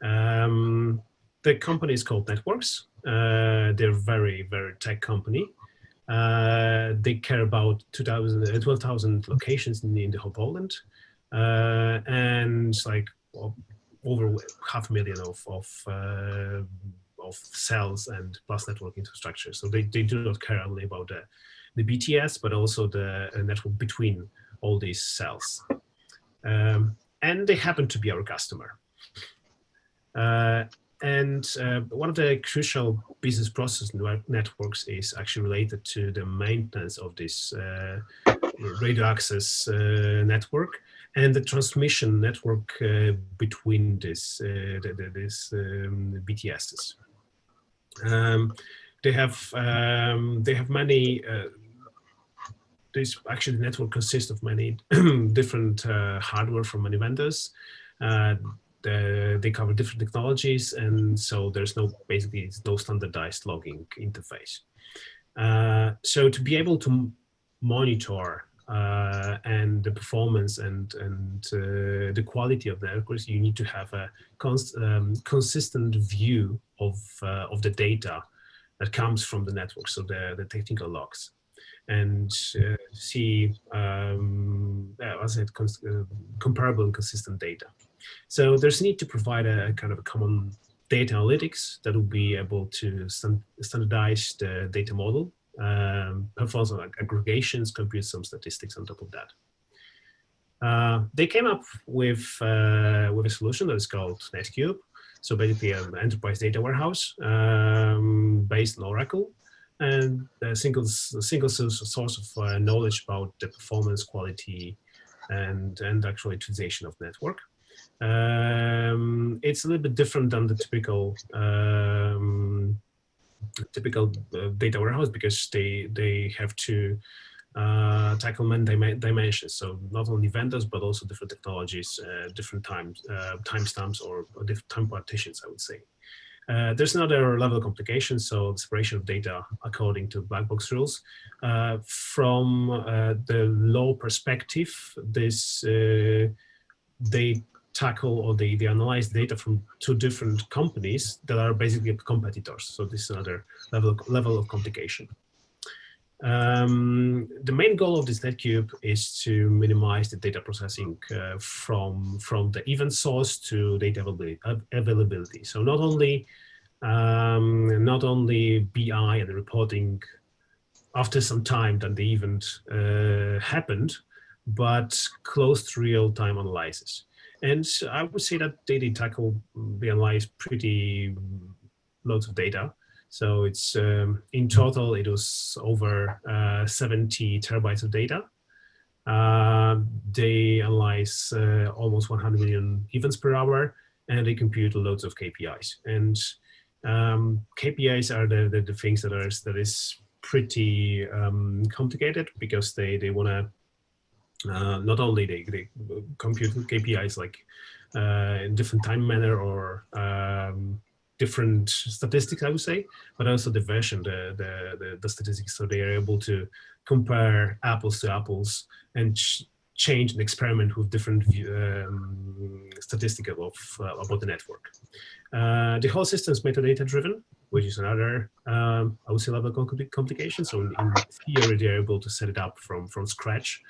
The company is called Networks. They're very tech company. They care about 12,000 locations in the whole Poland, and like over 500,000 of cells and plus network infrastructure. So they do not care only about the BTS, but also the network between all these cells. And they happen to be our customer. And one of the crucial business process networks is actually related to the maintenance of this radio access network and the transmission network between this BTSs. They have many. This actually the network consists of many different hardware from many vendors. They cover different technologies, and so there's basically no standardized logging interface. So to be able to monitor and the performance and the quality of the networks, you need to have a consistent view of the data that comes from the network, so the technical logs, and see, as I said, comparable and consistent data. So there's a need to provide a kind of a common data analytics that will be able to standardize the data model, perform some aggregations, compute some statistics on top of that. They came up with a solution that is called NetCube. So basically an enterprise data warehouse based on Oracle, and a single source of knowledge about the performance, quality, and actual utilization of the network. It's a little bit different than the typical data warehouse, because they have to tackle many dimensions. So not only vendors, but also different technologies, different timestamps or different time partitions, I would say. There's another level of complication, so the separation of data according to black box rules. From the law perspective, they tackle or they analyze data from two different companies that are basically competitors. So this is another level of complication. The main goal of this NetCube is to minimize the data processing from the event source to data availability. So not only BI and reporting after some time that the event happened, but close to real-time analysis. And I would say that they analyze pretty loads of data. So it's in total, it was over 70 terabytes of data. They analyze almost 100 million events per hour, and they compute loads of KPIs. And KPIs are the things that is pretty complicated, because they want to not only they compute KPIs like in different time manner or different statistics, I would say, but also the version, the statistics, so they are able to compare apples to apples and change and experiment with different statistics about the network. The whole system is metadata driven, which is another, I would say, level of complication. So in theory, they're able to set it up from scratch.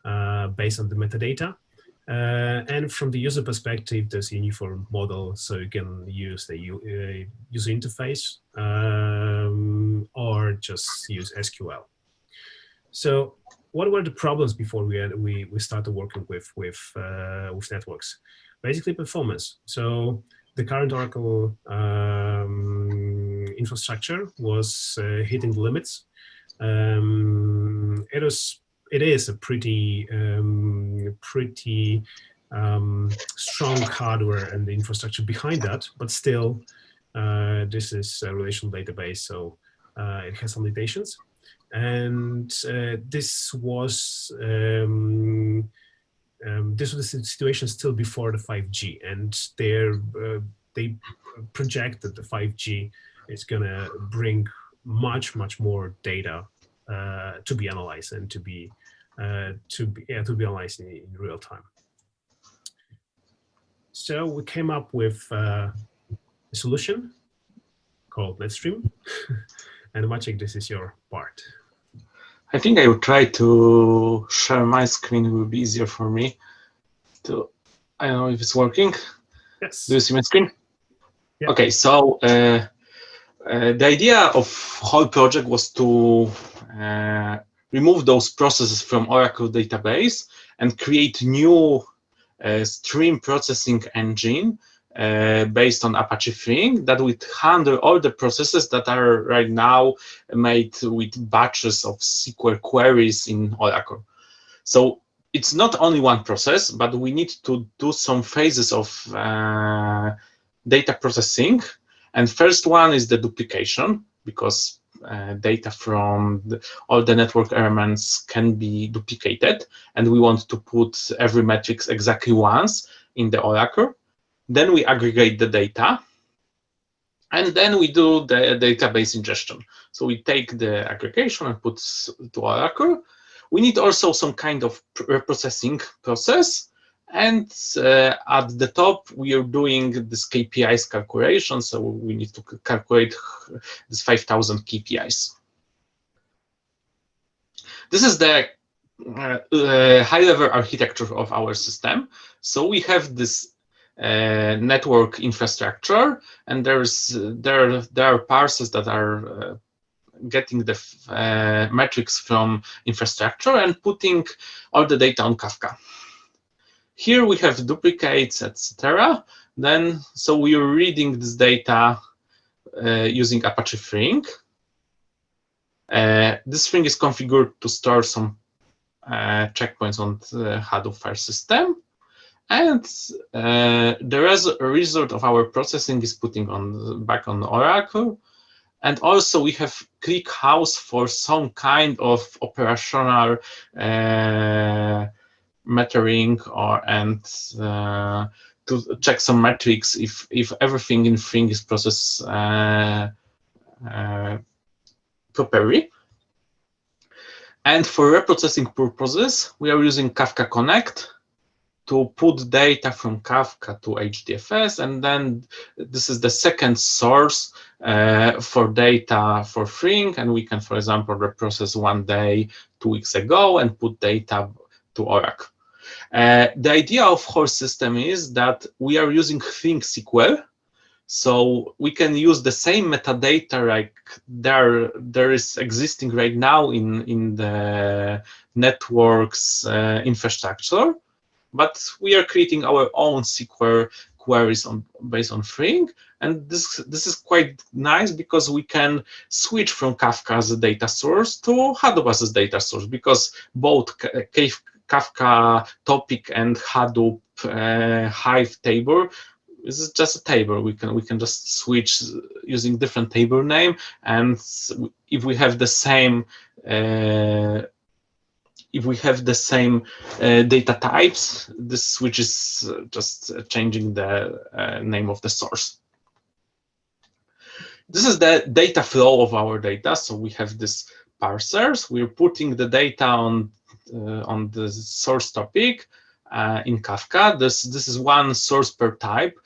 based on the metadata. And from the user perspective, there's a uniform model, so you can use the user interface or just use SQL. So what were the problems before we started working with networks? Basically performance. So the current Oracle infrastructure was hitting the limits. It is a pretty strong hardware and the infrastructure behind that, but still, this is a relational database, so it has some limitations. And this was the situation still before the 5G, and they project that the 5G is gonna bring much more data to be analyzed and to be analyzed in real time. So we came up with a solution called NetStream. And Maciek, this is your part. I think I will try to share my screen. It will be easier for me. I don't know if it's working. Yes. Do you see my screen? Yeah. Okay, so the idea of whole project was to remove those processes from Oracle database and create new stream processing engine based on Apache Flink that would handle all the processes that are right now made with batches of SQL queries in Oracle. So it's not only one process, but we need to do some phases of data processing. And first one is the duplication, because data from all the network elements can be duplicated, and we want to put every metrics exactly once in the Oracle. Then we aggregate the data, and then we do the database ingestion. So we take the aggregation and put to Oracle. We need also some kind of reprocessing process. And at the top, we are doing this KPIs calculation. So we need to calculate this 5,000 KPIs. This is the high-level architecture of our system. So we have this network infrastructure, and there are parsers that are getting the metrics from infrastructure and putting all the data on Kafka. Here we have duplicates, etc. Then, so we are reading this data using Apache Flink. This Flink is configured to store some checkpoints on the Hadoop file system. And the result of our processing is putting back on Oracle. And also we have ClickHouse for some kind of operational metering and to check some metrics if everything in Flink is processed properly. And for reprocessing purposes, we are using Kafka Connect to put data from Kafka to HDFS, and then this is the second source for data for Flink, and we can, for example, reprocess 1 day, 2 weeks ago, and put data to Oracle. The idea of whole system is that we are using Flink SQL, so we can use the same metadata like there is existing right now in the network's infrastructure, but we are creating our own SQL queries based on Flink, and this is quite nice because we can switch from Kafka as a data source to Hadoop as a data source, because both Kafka topic and Hadoop Hive table, this is just a table. We can just switch using different table name, and if we have the same data types, this switch is just changing the name of the source. This is the data flow of our data. So we have this parsers. We're putting the data on the source topic in Kafka. This is one source per type.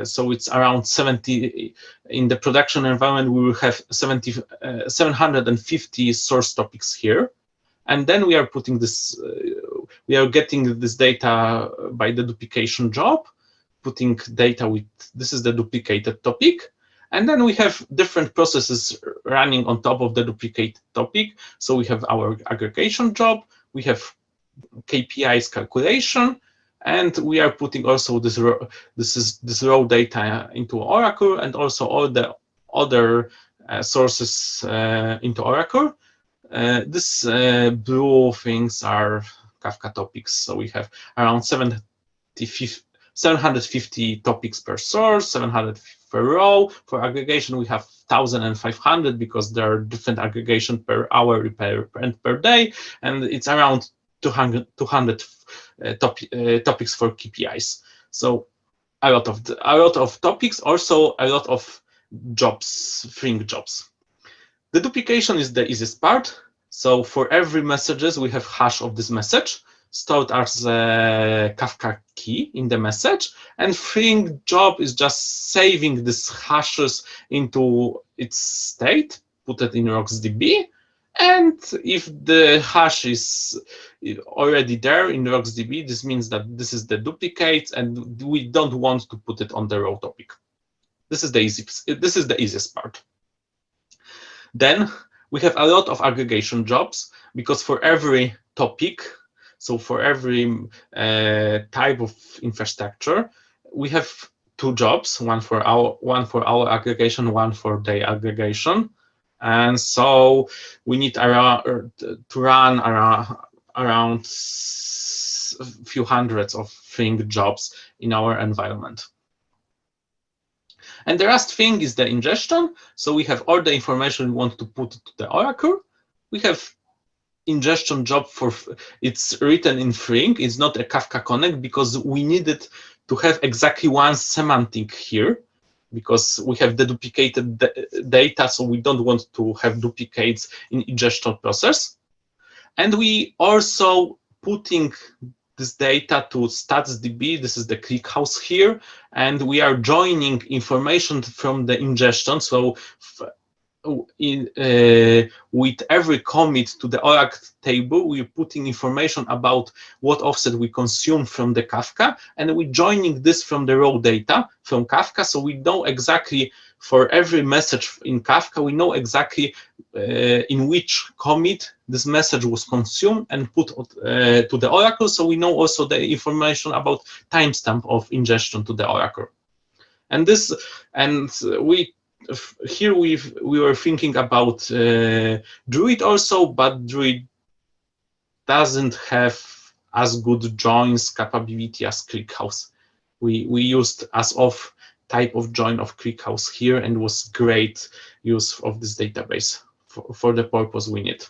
So it's around 70. In the production environment, we will have 750 source topics here. And then we are putting this, we are getting this data by the duplication job, putting data with, this is the duplicated topic. And then we have different processes running on top of the duplicated topic. So we have our aggregation job, we have KPIs calculation, and we are putting also this raw data into Oracle, and also all the other sources into Oracle. This blue things are Kafka topics. So we have around 750 topics per source, 700 per row. For aggregation, we have 1,500 because there are different aggregation per hour and per day, and it's around 200 topics for KPIs. So a lot of topics, also a lot of jobs, string jobs. The duplication is the easiest part. So for every messages, we have hash of this message stored as a Kafka key in the message, and string job is just saving these hashes into its state, put it in RocksDB, and if the hash is already there in RocksDB, this means that this is the duplicate, and we don't want to put it on the raw topic. This is the easiest part. Then we have a lot of aggregation jobs, because for every topic, so for every type of infrastructure, we have two jobs, one for our aggregation, one for their aggregation. And so we need to run around a few hundreds of string jobs in our environment. And the last thing is the ingestion. So we have all the information we want to put to the Oracle. We have ingestion job for, it's written in string. It's not a Kafka connect, because we needed to have exactly one semantic here, because we have the duplicated data, so we don't want to have duplicates in ingestion process. And we also putting this data to statsDB. This is the ClickHouse here, and we are joining information from the ingestion. So with every commit to the Oracle table, we're putting information about what offset we consume from the Kafka, and we're joining this from the raw data from Kafka. So we know exactly for every message in Kafka, we know exactly in which commit this message was consumed and put to the Oracle. So we know also the information about timestamp of ingestion to the Oracle. And this, and here we were thinking about Druid also, but Druid doesn't have as good joins capability as ClickHouse. We used as of type of join of ClickHouse here, and was great use of this database for the purpose we need.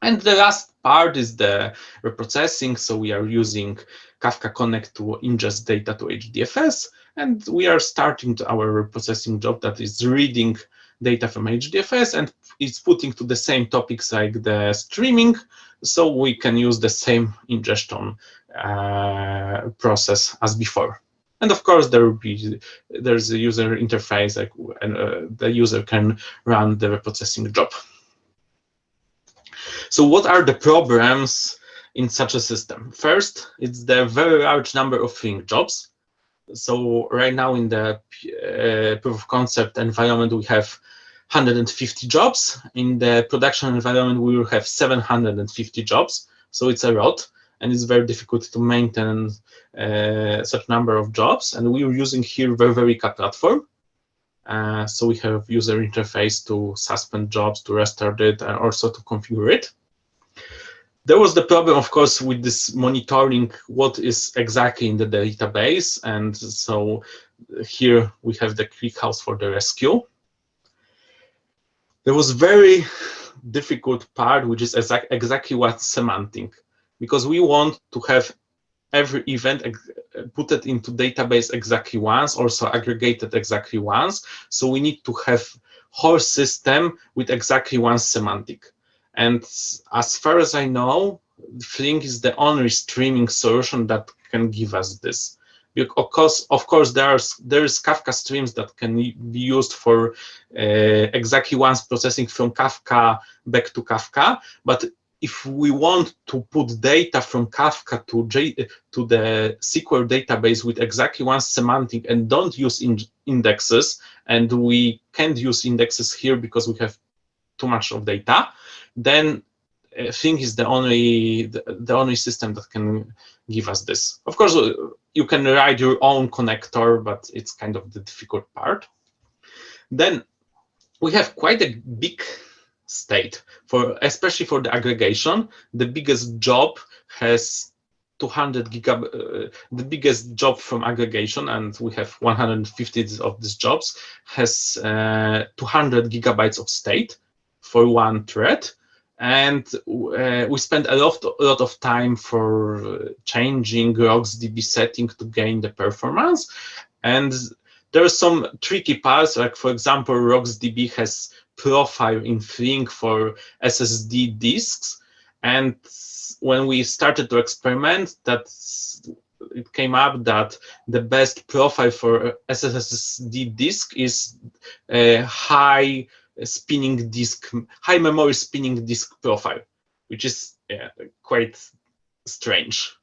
And the last part is the reprocessing. So we are using Kafka Connect to ingest data to HDFS, and we are starting our reprocessing job that is reading data from HDFS, and it's putting to the same topics like the streaming, so we can use the same ingestion process as before. And of course, there's a user interface, and the user can run the reprocessing job. So what are the problems in such a system? First, it's the very large number of string jobs. So right now in the proof of concept environment, we have 150 jobs. In the production environment, we will have 750 jobs. So it's a lot, and it's very difficult to maintain such number of jobs. And we are using here Ververica platform. So we have user interface to suspend jobs, to restart it, and also to configure it. There was the problem, of course, with this monitoring what is exactly in the database. And so here we have the ClickHouse for the rescue. There was very difficult part, which is exactly what semantic, because we want to have every event put it into database exactly once, also aggregated exactly once. So we need to have whole system with exactly one semantic. And as far as I know, Flink is the only streaming solution that can give us this. Of course, there's Kafka streams that can be used for exactly once processing from Kafka back to Kafka. But if we want to put data from Kafka to the SQL database with exactly one semantic and don't use indexes, and we can't use indexes here because we have too much of data, then Think is the only system that can give us this. Of course, you can write your own connector, but it's kind of the difficult part. Then we have quite a big state, especially for the aggregation. The biggest job has 200 gigabytes. The biggest job from aggregation, and we have 150 of these jobs, has 200 gigabytes of state for one thread. And we spend a lot of time for changing RocksDB setting to gain the performance. And there are some tricky parts, like for example, RocksDB has profile in Flink for SSD disks. And when we started to experiment, it came up that the best profile for SSD disk is a high memory spinning disk profile, which is quite strange.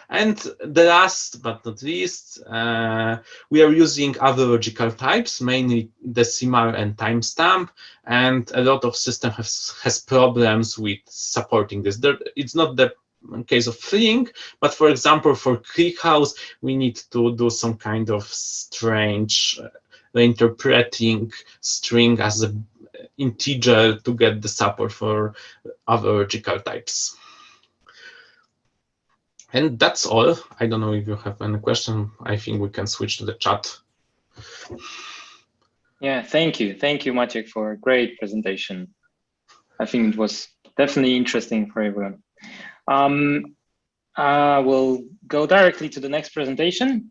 And the last but not least, we are using other logical types, mainly decimal and timestamp, and a lot of system has problems with supporting this. It's not the case of Flink, but for example, for ClickHouse, we need to do some kind of strange interpreting string as an integer to get the support for other logical types. And that's all. I don't know if you have any question. I think we can switch to the chat. Yeah, thank you. Thank you, Maciek, for a great presentation. I think it was definitely interesting for everyone. We'll go directly to the next presentation.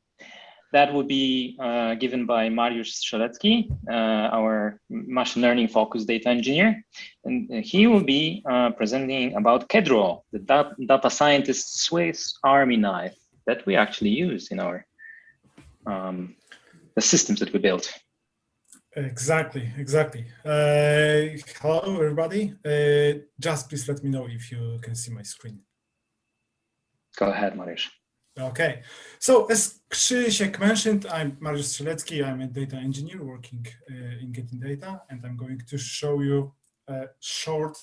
That would be given by Mariusz Strzelecki, our machine learning focused data engineer. And he will be presenting about Kedro, the data scientist Swiss Army knife that we actually use in our the systems that we built. Exactly. Hello, everybody. Just please let me know if you can see my screen. Go ahead, Mariusz. Okay, so as Krzysiek mentioned, I'm Mariusz Strzelecki. I'm a data engineer working in GetInData, and I'm going to show you a short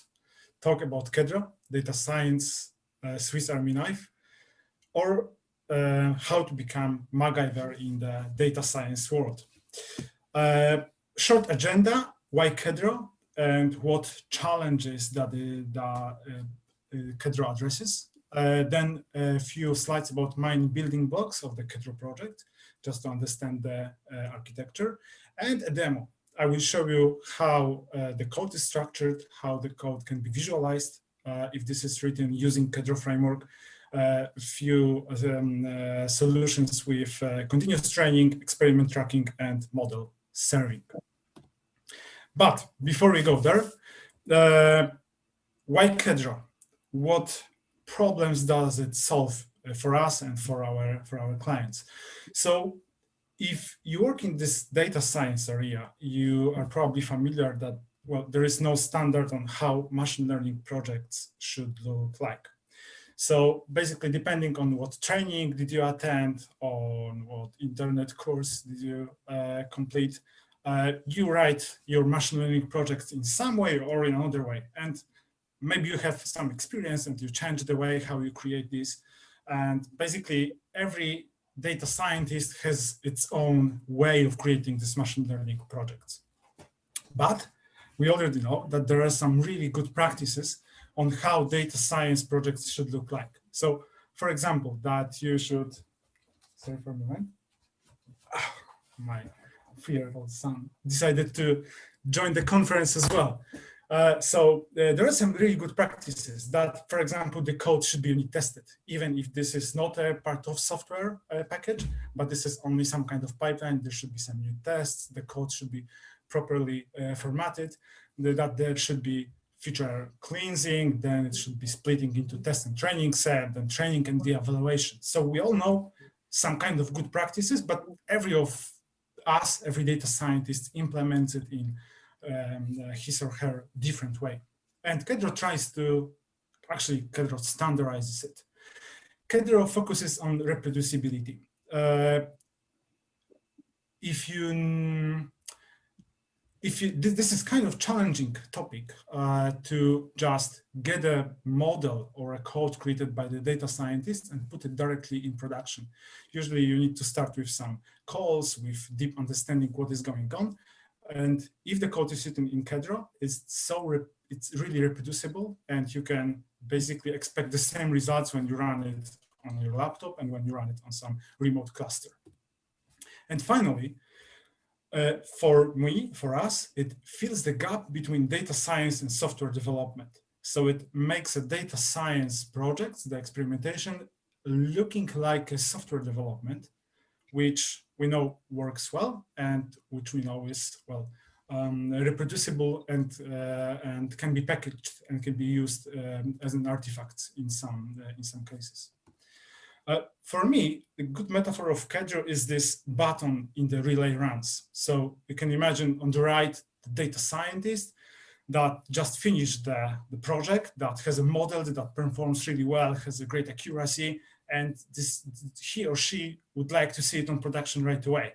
talk about Kedro, data science, Swiss Army knife, or how to become MacGyver in the data science world. Short agenda, why Kedro, and what challenges that Kedro addresses. Then a few slides about main building blocks of the Kedro project, just to understand the architecture, and a demo. I will show you how the code is structured, how the code can be visualized, if this is written using Kedro framework, a few solutions with continuous training, experiment tracking, and model serving. But before we go there, why Kedro? What problems does it solve for us and for our clients? So if you work in this data science area, you are probably familiar that, well, there is no standard on how machine learning projects should look like. So basically, depending on what training did you attend, on what internet course did you complete, you write your machine learning projects in some way or in another way. And maybe you have some experience and you change the way how you create this. And basically, every data scientist has its own way of creating these machine learning projects. But we already know that there are some really good practices on how data science projects should look like. So, for example, that you should, sorry for a moment, my fearful son decided to join the conference as well. So there are some really good practices that, for example, the code should be unit tested, even if this is not a part of software package, but this is only some kind of pipeline. There should be some unit tests. The code should be properly formatted, that there should be feature cleansing, then it should be splitting into test and training set, and training and the evaluation. So we all know some kind of good practices, but every data scientist implements it in his or her different way. And Kedro tries to, actually Kedro standardizes it. Kedro focuses on reproducibility. This is kind of challenging topic to just get a model or a code created by the data scientist and put it directly in production. Usually you need to start with some calls, with deep understanding what is going on. And if the code is written in Kedro, it's really reproducible, and you can basically expect the same results when you run it on your laptop and when you run it on some remote cluster. And finally, for us, it fills the gap between data science and software development. So it makes a data science project, the experimentation, looking like a software development, which we know works well and which we know is reproducible and can be packaged and can be used as an artifact in some cases. For me, a good metaphor of Kedro is this button in the relay runs. So you can imagine on the right, the data scientist that just finished the project, that has a model that performs really well, has a great accuracy, and he or she would like to see it on production right away.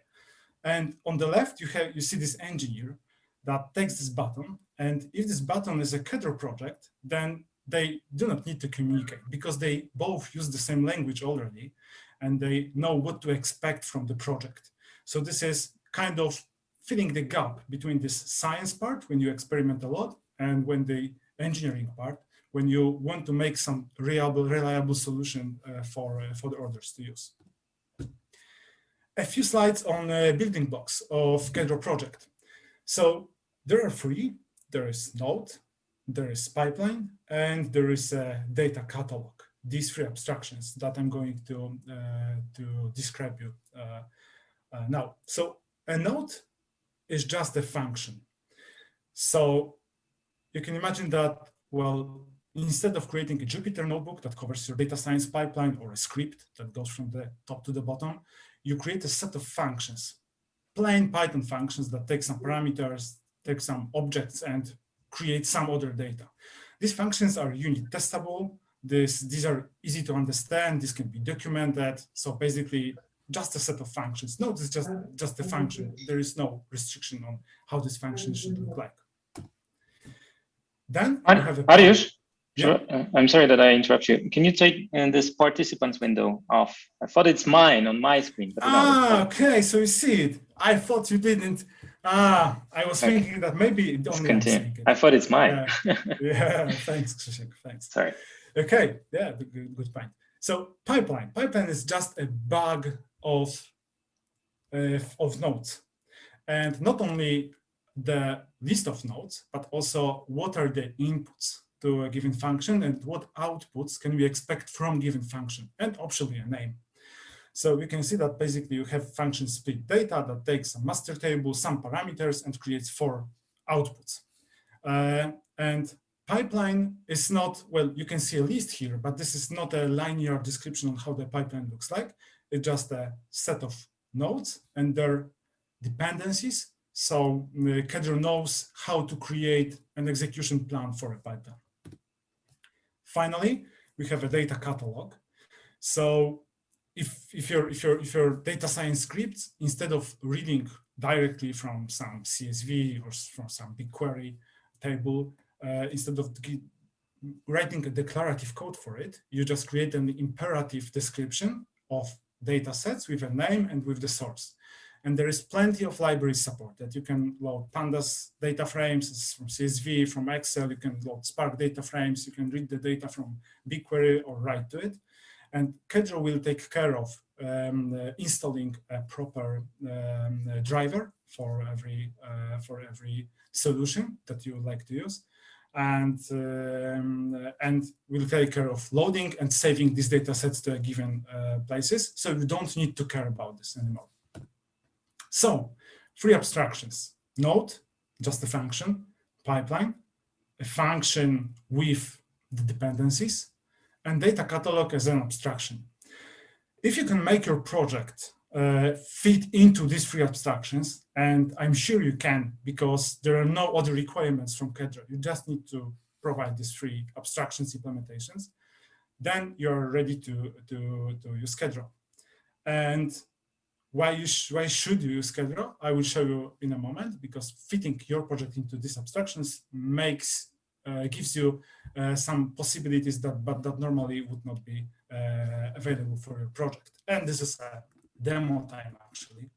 And on the left, you see this engineer that takes this button, and if this button is a Kedro project, then they do not need to communicate because they both use the same language already and they know what to expect from the project. So this is kind of filling the gap between this science part when you experiment a lot and when the engineering part, when you want to make some reliable solution for the orders to use. A few slides on building blocks of Kedro project. So there are three. There is node, there is pipeline, and there is a data catalog. These three abstractions that I'm going to describe you now. So a node is just a function. So you can imagine that, well, instead of creating a Jupyter notebook that covers your data science pipeline or a script that goes from the top to the bottom, you create a set of functions, plain Python functions that take some parameters, take some objects, and create some other data. These functions are unit testable. These are easy to understand. This can be documented. So basically, just a set of functions. No, it's just a function. There is no restriction on how this function should look like. Then you have a Ariusz, yeah. I'm sorry that I interrupt you. Can you take this participants window off? I thought it's mine on my screen. But Okay, so you see it. I thought you didn't. I was thinking that maybe only I'm seeing it. I thought it's mine. Yeah, thanks, Krzysiek, thanks. Sorry. Okay, yeah, good point. So pipeline is just a bag of nodes, and not only the list of nodes, but also what are the inputs to a given function and what outputs can we expect from given function, and optionally a name. So we can see that basically you have function split data that takes a master table, some parameters, and creates 4 outputs. And pipeline is not, well, you can see a list here, but this is not a linear description on how the pipeline looks like. It's just a set of nodes and their dependencies. So Kedro knows how to create an execution plan for a pipeline. Finally, we have a data catalog. So if your data science script, instead of reading directly from some CSV or from some BigQuery table, instead of writing a declarative code for it, you just create an imperative description of data sets with a name and with the source. And there is plenty of library support that you can load pandas data frames from CSV, from Excel, you can load Spark data frames, you can read the data from BigQuery or write to it. And Kedro will take care of installing a proper driver for every solution that you would like to use, and will take care of loading and saving these data sets to a given places. So you don't need to care about this anymore. So 3 abstractions: node, just a function; pipeline, a function with the dependencies; and data catalog as an abstraction. if you can make your project fit into these three abstractions, and I'm sure you can, because there are no other requirements from Kedro, you just need to provide these three abstractions implementations, then you're ready to use Kedro. And why should you use Kedro? I will show you in a moment, because fitting your project into these abstractions gives you some possibilities that normally would not be available for your project. And this is a demo time, actually.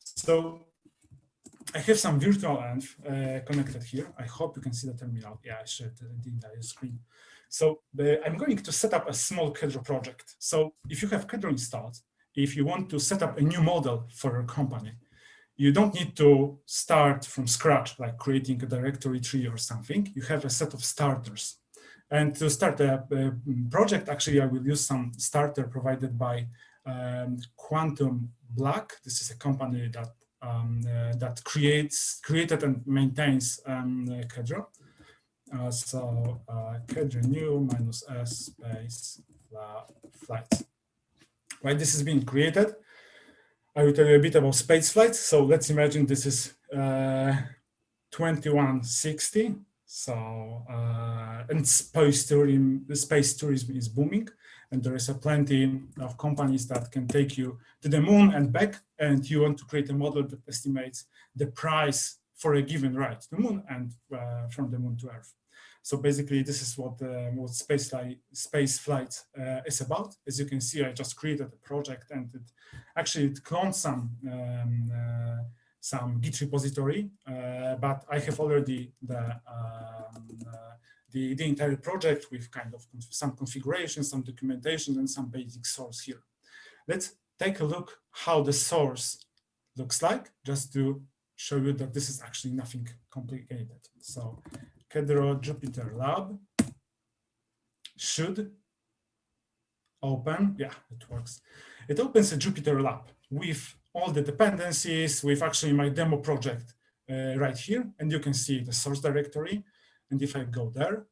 So I have some virtual env connected here. I hope you can see the terminal. Yeah, I shared the entire screen. So I'm going to set up a small Kedro project. So if you have Kedro installed, if you want to set up a new model for your company, you don't need to start from scratch, like creating a directory tree or something. You have a set of starters. And to start a project, actually, I will use some starter provided by Quantum Black. This is a company that created and maintains Kedro. So Kedro new -s space flights. Right, this is being created. I will tell you a bit about space flights. So let's imagine this is 2160. So and space tourism is booming, and there is plenty of companies that can take you to the moon and back. And you want to create a model that estimates the price for a given ride to the moon and from the moon to Earth. So basically, this is what space flight is about. As you can see, I just created a project, and it clones some Git repository, but I have already the entire project with kind of some configuration, some documentation, and some basic source here. Let's take a look how the source looks like, just to show you that this is actually nothing complicated. So Kedro Jupyter Lab should open, yeah, it works. It opens a Jupyter Lab with all the dependencies, with actually my demo project right here. And you can see the source directory. And if I go there,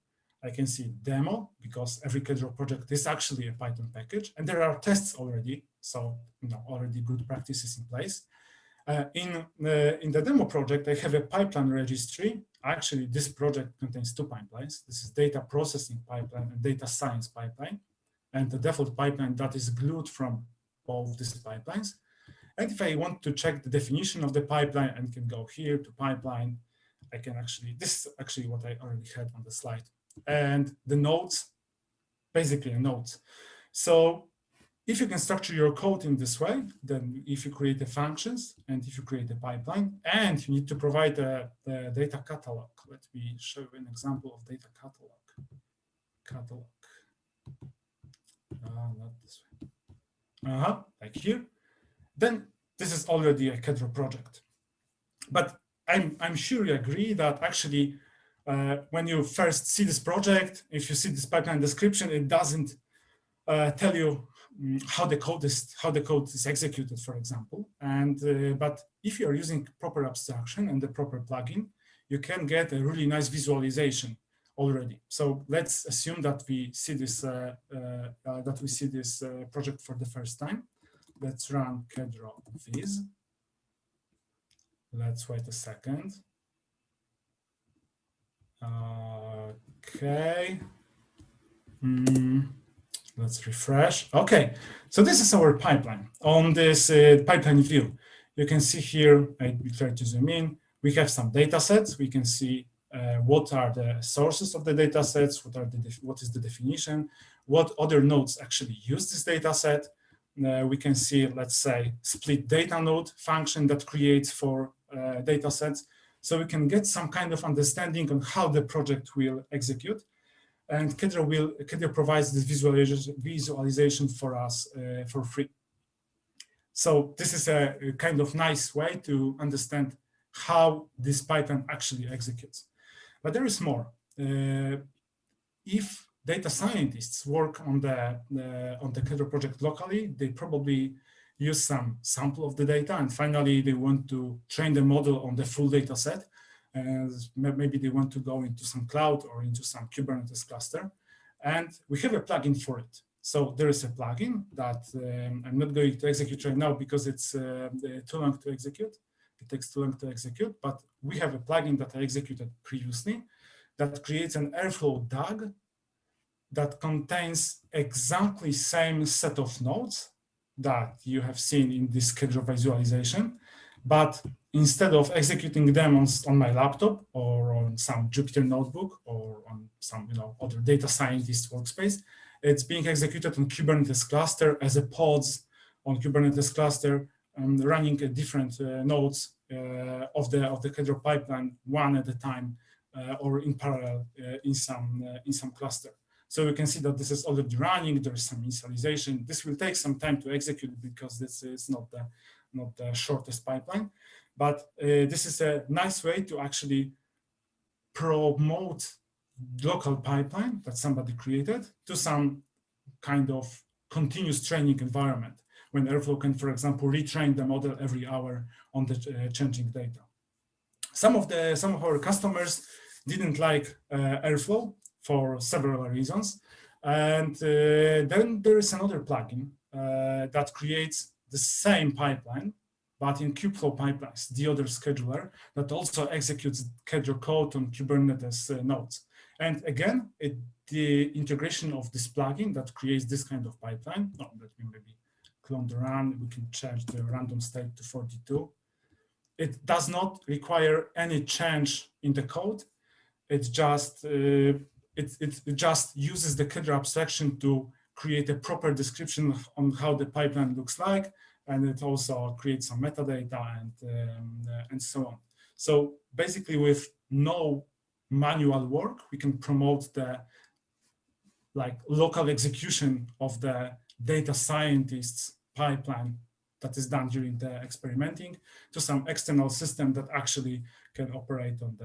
I can see demo, because every Kedro project is actually a Python package. And there are tests already. So, already good practices in place. In the demo project, I have a pipeline registry. Actually, this project contains two pipelines. This is data processing pipeline and data science pipeline. And the default pipeline that is glued from both these pipelines. And if I want to check the definition of the pipeline, and can go here to pipeline, I can actually, this is actually what I already had on the slide. And the nodes, basically a nodes. So if you can structure your code in this way, then if you create the functions and if you create a pipeline, and you need to provide the data catalog. Let me show you an example of data catalog. Not this way. Like here. Then this is already a Kedro project. But I'm sure you agree that actually when you first see this project, if you see this pipeline description, it doesn't tell you how the code is executed, for example. And but if you are using proper abstraction and the proper plugin, you can get a really nice visualization already. So let's assume that we see this project for the first time. Let's run Kedro viz. Let's wait a second. Okay. Let's refresh. Okay, so this is our pipeline. On this pipeline view, you can see here, I will try to zoom in, we have some data sets. We can see what are the sources of the data sets, what is the definition, what other nodes actually use this data set. We can see, let's say, split data node function that creates for data sets. So we can get some kind of understanding on how the project will execute. And Kedro provides this visualization for us for free. So this is a kind of nice way to understand how this pipeline actually executes. But there is more. If data scientists work on the Kedro project locally, they probably use some sample of the data, and finally they want to train the model on the full data set. Maybe they want to go into some cloud or into some Kubernetes cluster, and we have a plugin for it. So there is a plugin that I'm not going to execute right now because it's too long to execute. It takes too long to execute, but we have a plugin that I executed previously that creates an Airflow DAG that contains exactly same set of nodes that you have seen in this Kedro visualization, but instead of executing them on my laptop or on some Jupyter notebook or on some other data scientist workspace, it's being executed on Kubernetes cluster as a pods on Kubernetes cluster, running different nodes of the Kedro pipeline, one at a time or in parallel in some cluster. So you can see that this is already running. There is some initialization. This will take some time to execute because this is not the shortest pipeline, but this is a nice way to actually promote local pipeline that somebody created to some kind of continuous training environment when Airflow can, for example, retrain the model every hour on the changing data. Some of our customers didn't like Airflow for several reasons. And then there is another plugin that creates the same pipeline, but in Kubeflow pipelines, the other scheduler that also executes Kedro code on Kubernetes nodes. And again, the integration of this plugin that creates this kind of pipeline, let me maybe clone the run, we can change the random state to 42. It does not require any change in the code. It just uses the Kedro abstraction to create a proper description on how the pipeline looks like, and it also creates some metadata and so on. So basically, with no manual work, we can promote the local execution of the data scientist's pipeline that is done during the experimenting to some external system that actually can operate on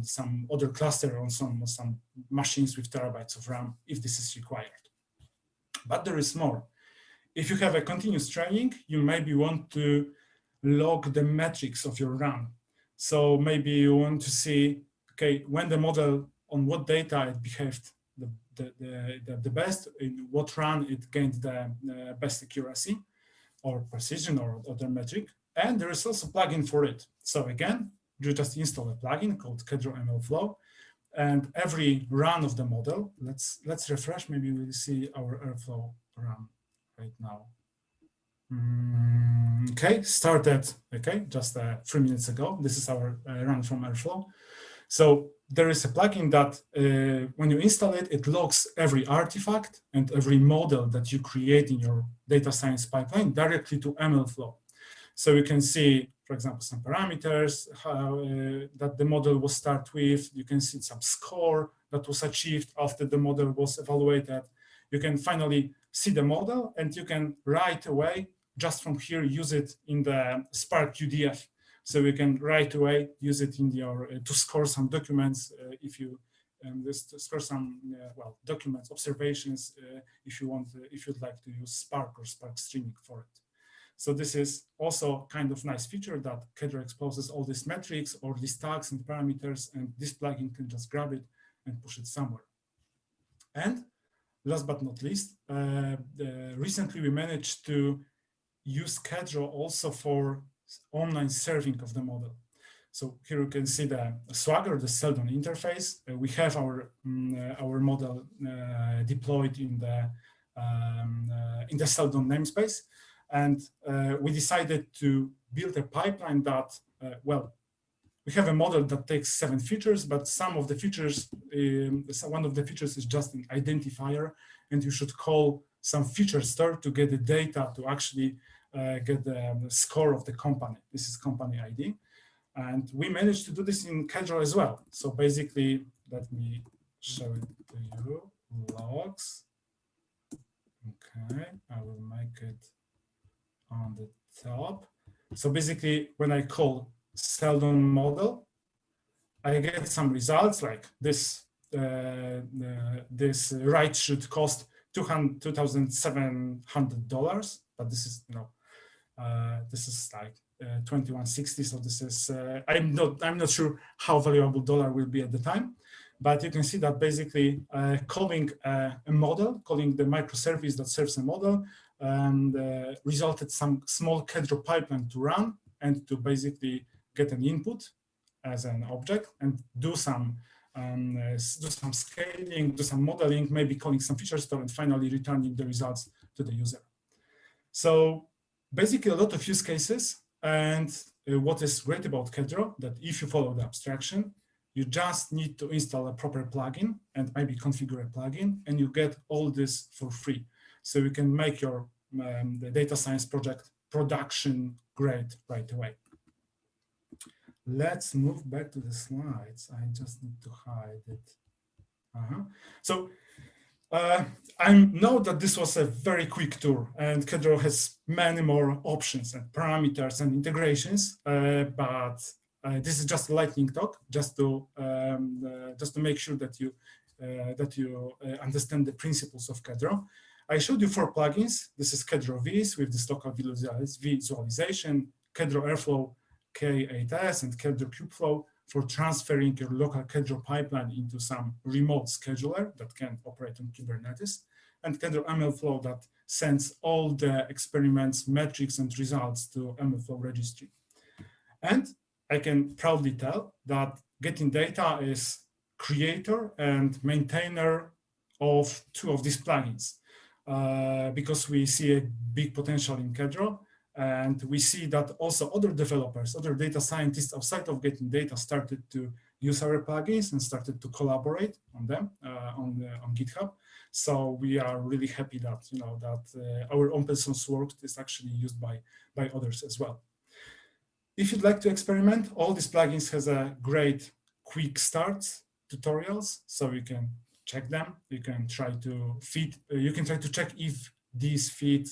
some other cluster, on some machines with terabytes of RAM, if this is required. But there is more. If you have a continuous training, you maybe want to log the metrics of your run. So maybe you want to see, okay, when the model, on what data it behaved the best, in what run it gained the best accuracy or precision or other metric. And there is also a plugin for it. So again, you just install a plugin called Kedro MLflow, and every run of the model, let's refresh, maybe we'll see our Airflow run right now. Okay, started, okay, just 3 minutes ago. This is our run from Airflow. So there is a plugin that when you install it, it logs every artifact and every model that you create in your data science pipeline directly to MLflow. So you can see, for example, some parameters that the model was started with. You can see some score that was achieved after the model was evaluated. You can finally see the model, and you can right away, just from here, use it in the Spark UDF. So you can right away use it in your to score some documents if you score some documents, observations if you want, if you'd like to use Spark or Spark streaming for it. So this is also kind of nice feature that Kedro exposes all these metrics or these tags and parameters, and this plugin can just grab it and push it somewhere. And last but not least, recently we managed to use Kedro also for online serving of the model. So here you can see the Swagger, the Seldon interface. We have our model deployed in the Seldon namespace. And we decided to build a pipeline that, we have a model that takes 7 features, but some of the features, one of the features is just an identifier, and you should call some feature store to get the data to actually get the score of the company. This is company ID. And we managed to do this in Kedro as well. So basically, let me show it to you, logs. Okay, I will make it on the top. So basically, when I call Seldon model, I get some results like this. This write should cost $2,700, but this is this is like 2160. So this is I'm not sure how valuable dollar will be at the time, but you can see that basically calling a model, calling the microservice that serves a model, resulted some small Kedro pipeline to run and to basically get an input as an object and do some scaling, do some modeling, maybe calling some feature store, and finally returning the results to the user. So basically a lot of use cases. And what is great about Kedro, that if you follow the abstraction, you just need to install a proper plugin and maybe configure a plugin, and you get all this for free. So you can make your the data science project production grade right away. Let's move back to the slides. I just need to hide it. So I know that this was a very quick tour, and Kedro has many more options and parameters and integrations, but this is just a lightning talk, just to make sure that you understand the principles of Kedro. I showed you 4 plugins. This is Kedro Viz with this local visualization, Kedro Airflow K8s, and Kedro Kubeflow for transferring your local Kedro pipeline into some remote scheduler that can operate on Kubernetes, and Kedro MLflow that sends all the experiments, metrics, and results to MLflow registry. And I can proudly tell that GetInData is creator and maintainer of 2 of these plugins, because we see a big potential in Kedro. And we see that also other developers, other data scientists outside of GetInData started to use our plugins and started to collaborate on them on GitHub. So we are really happy that our open source work is actually used by others as well. If you'd like to experiment, all these plugins has a great quick start tutorials, so you can check them. You can try to check if these fit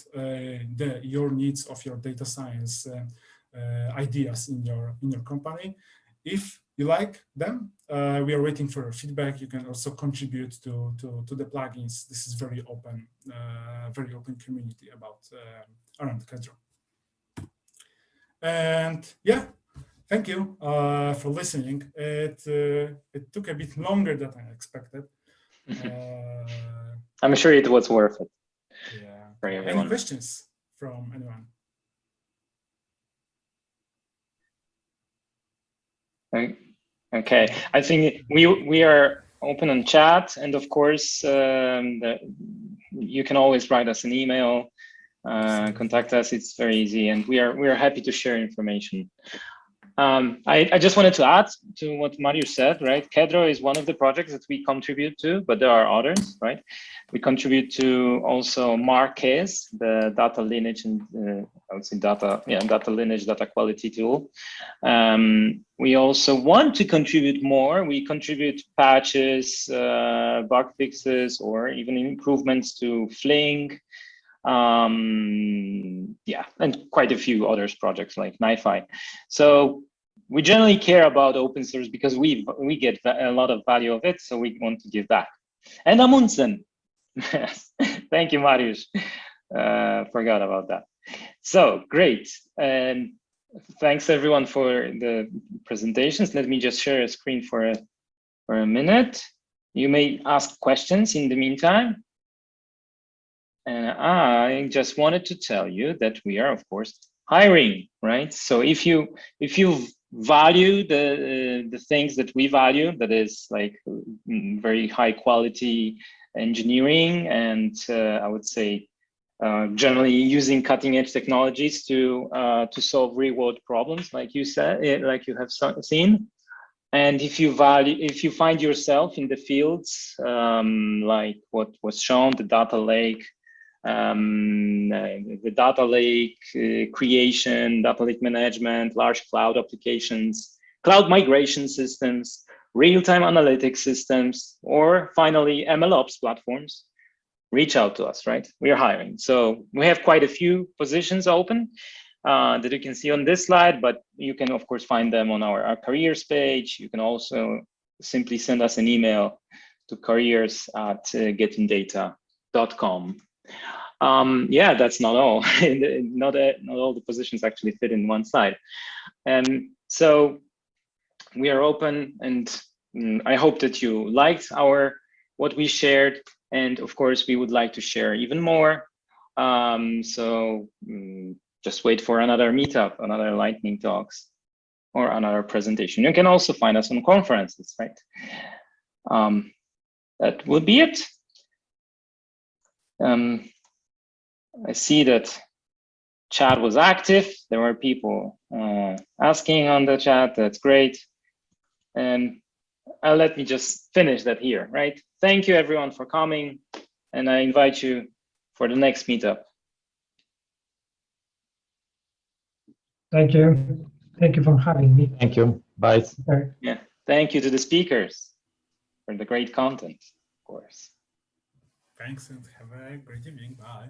your needs of your data science ideas in your company. If you like them, we are waiting for your feedback. You can also contribute to the plugins. This is very open community around Kedro. And yeah, thank you for listening. It took a bit longer than I expected. I'm sure it was worth it. Yeah. For everyone. Any questions from anyone? Okay, I think we are open on chat, and of course, you can always write us an email, contact us. It's very easy, and we are happy to share information. I just wanted to add to what Mariusz said, right? Kedro is one of the projects that we contribute to, but there are others, right? We contribute to also Marquez, the data lineage and I would say data lineage, data quality tool. We also want to contribute more. We contribute patches, bug fixes, or even improvements to Flink. Yeah, and quite a few others projects like NiFi. So we generally care about open source because we get a lot of value of it, so we want to give back. And Amundsen, yes, thank you, Mariusz. Forgot about that. So great, and thanks everyone for the presentations. Let me just share a screen for a minute. You may ask questions in the meantime. And I just wanted to tell you that we are, of course, hiring, right? So if you value the things that we value, that is like very high quality engineering, and I would say generally using cutting edge technologies to solve real world problems, like you said, like you have seen. And if you find yourself in the fields like what was shown, the data lake. The data lake creation, data lake management, large cloud applications, cloud migration systems, real-time analytics systems, or finally MLOps platforms, reach out to us, right? We are hiring. So we have quite a few positions open that you can see on this slide, but you can of course find them on our careers page. You can also simply send us an email to careers@getindata.com. Yeah, that's not all. not all the positions actually fit in one slide. So we are open, and I hope that you liked what we shared, and of course we would like to share even more. So just wait for another meetup, another lightning talks, or another presentation. You can also find us on conferences, right? That would be it. I see that chat was active. There were people asking on the chat. That's great. And let me just finish that here, right? Thank you everyone for coming, and I invite you for the next meetup. Thank you. Thank you for having me. Thank you. Bye. Yeah, thank you to the speakers for the great content, of course. Thanks and have a great evening. Bye.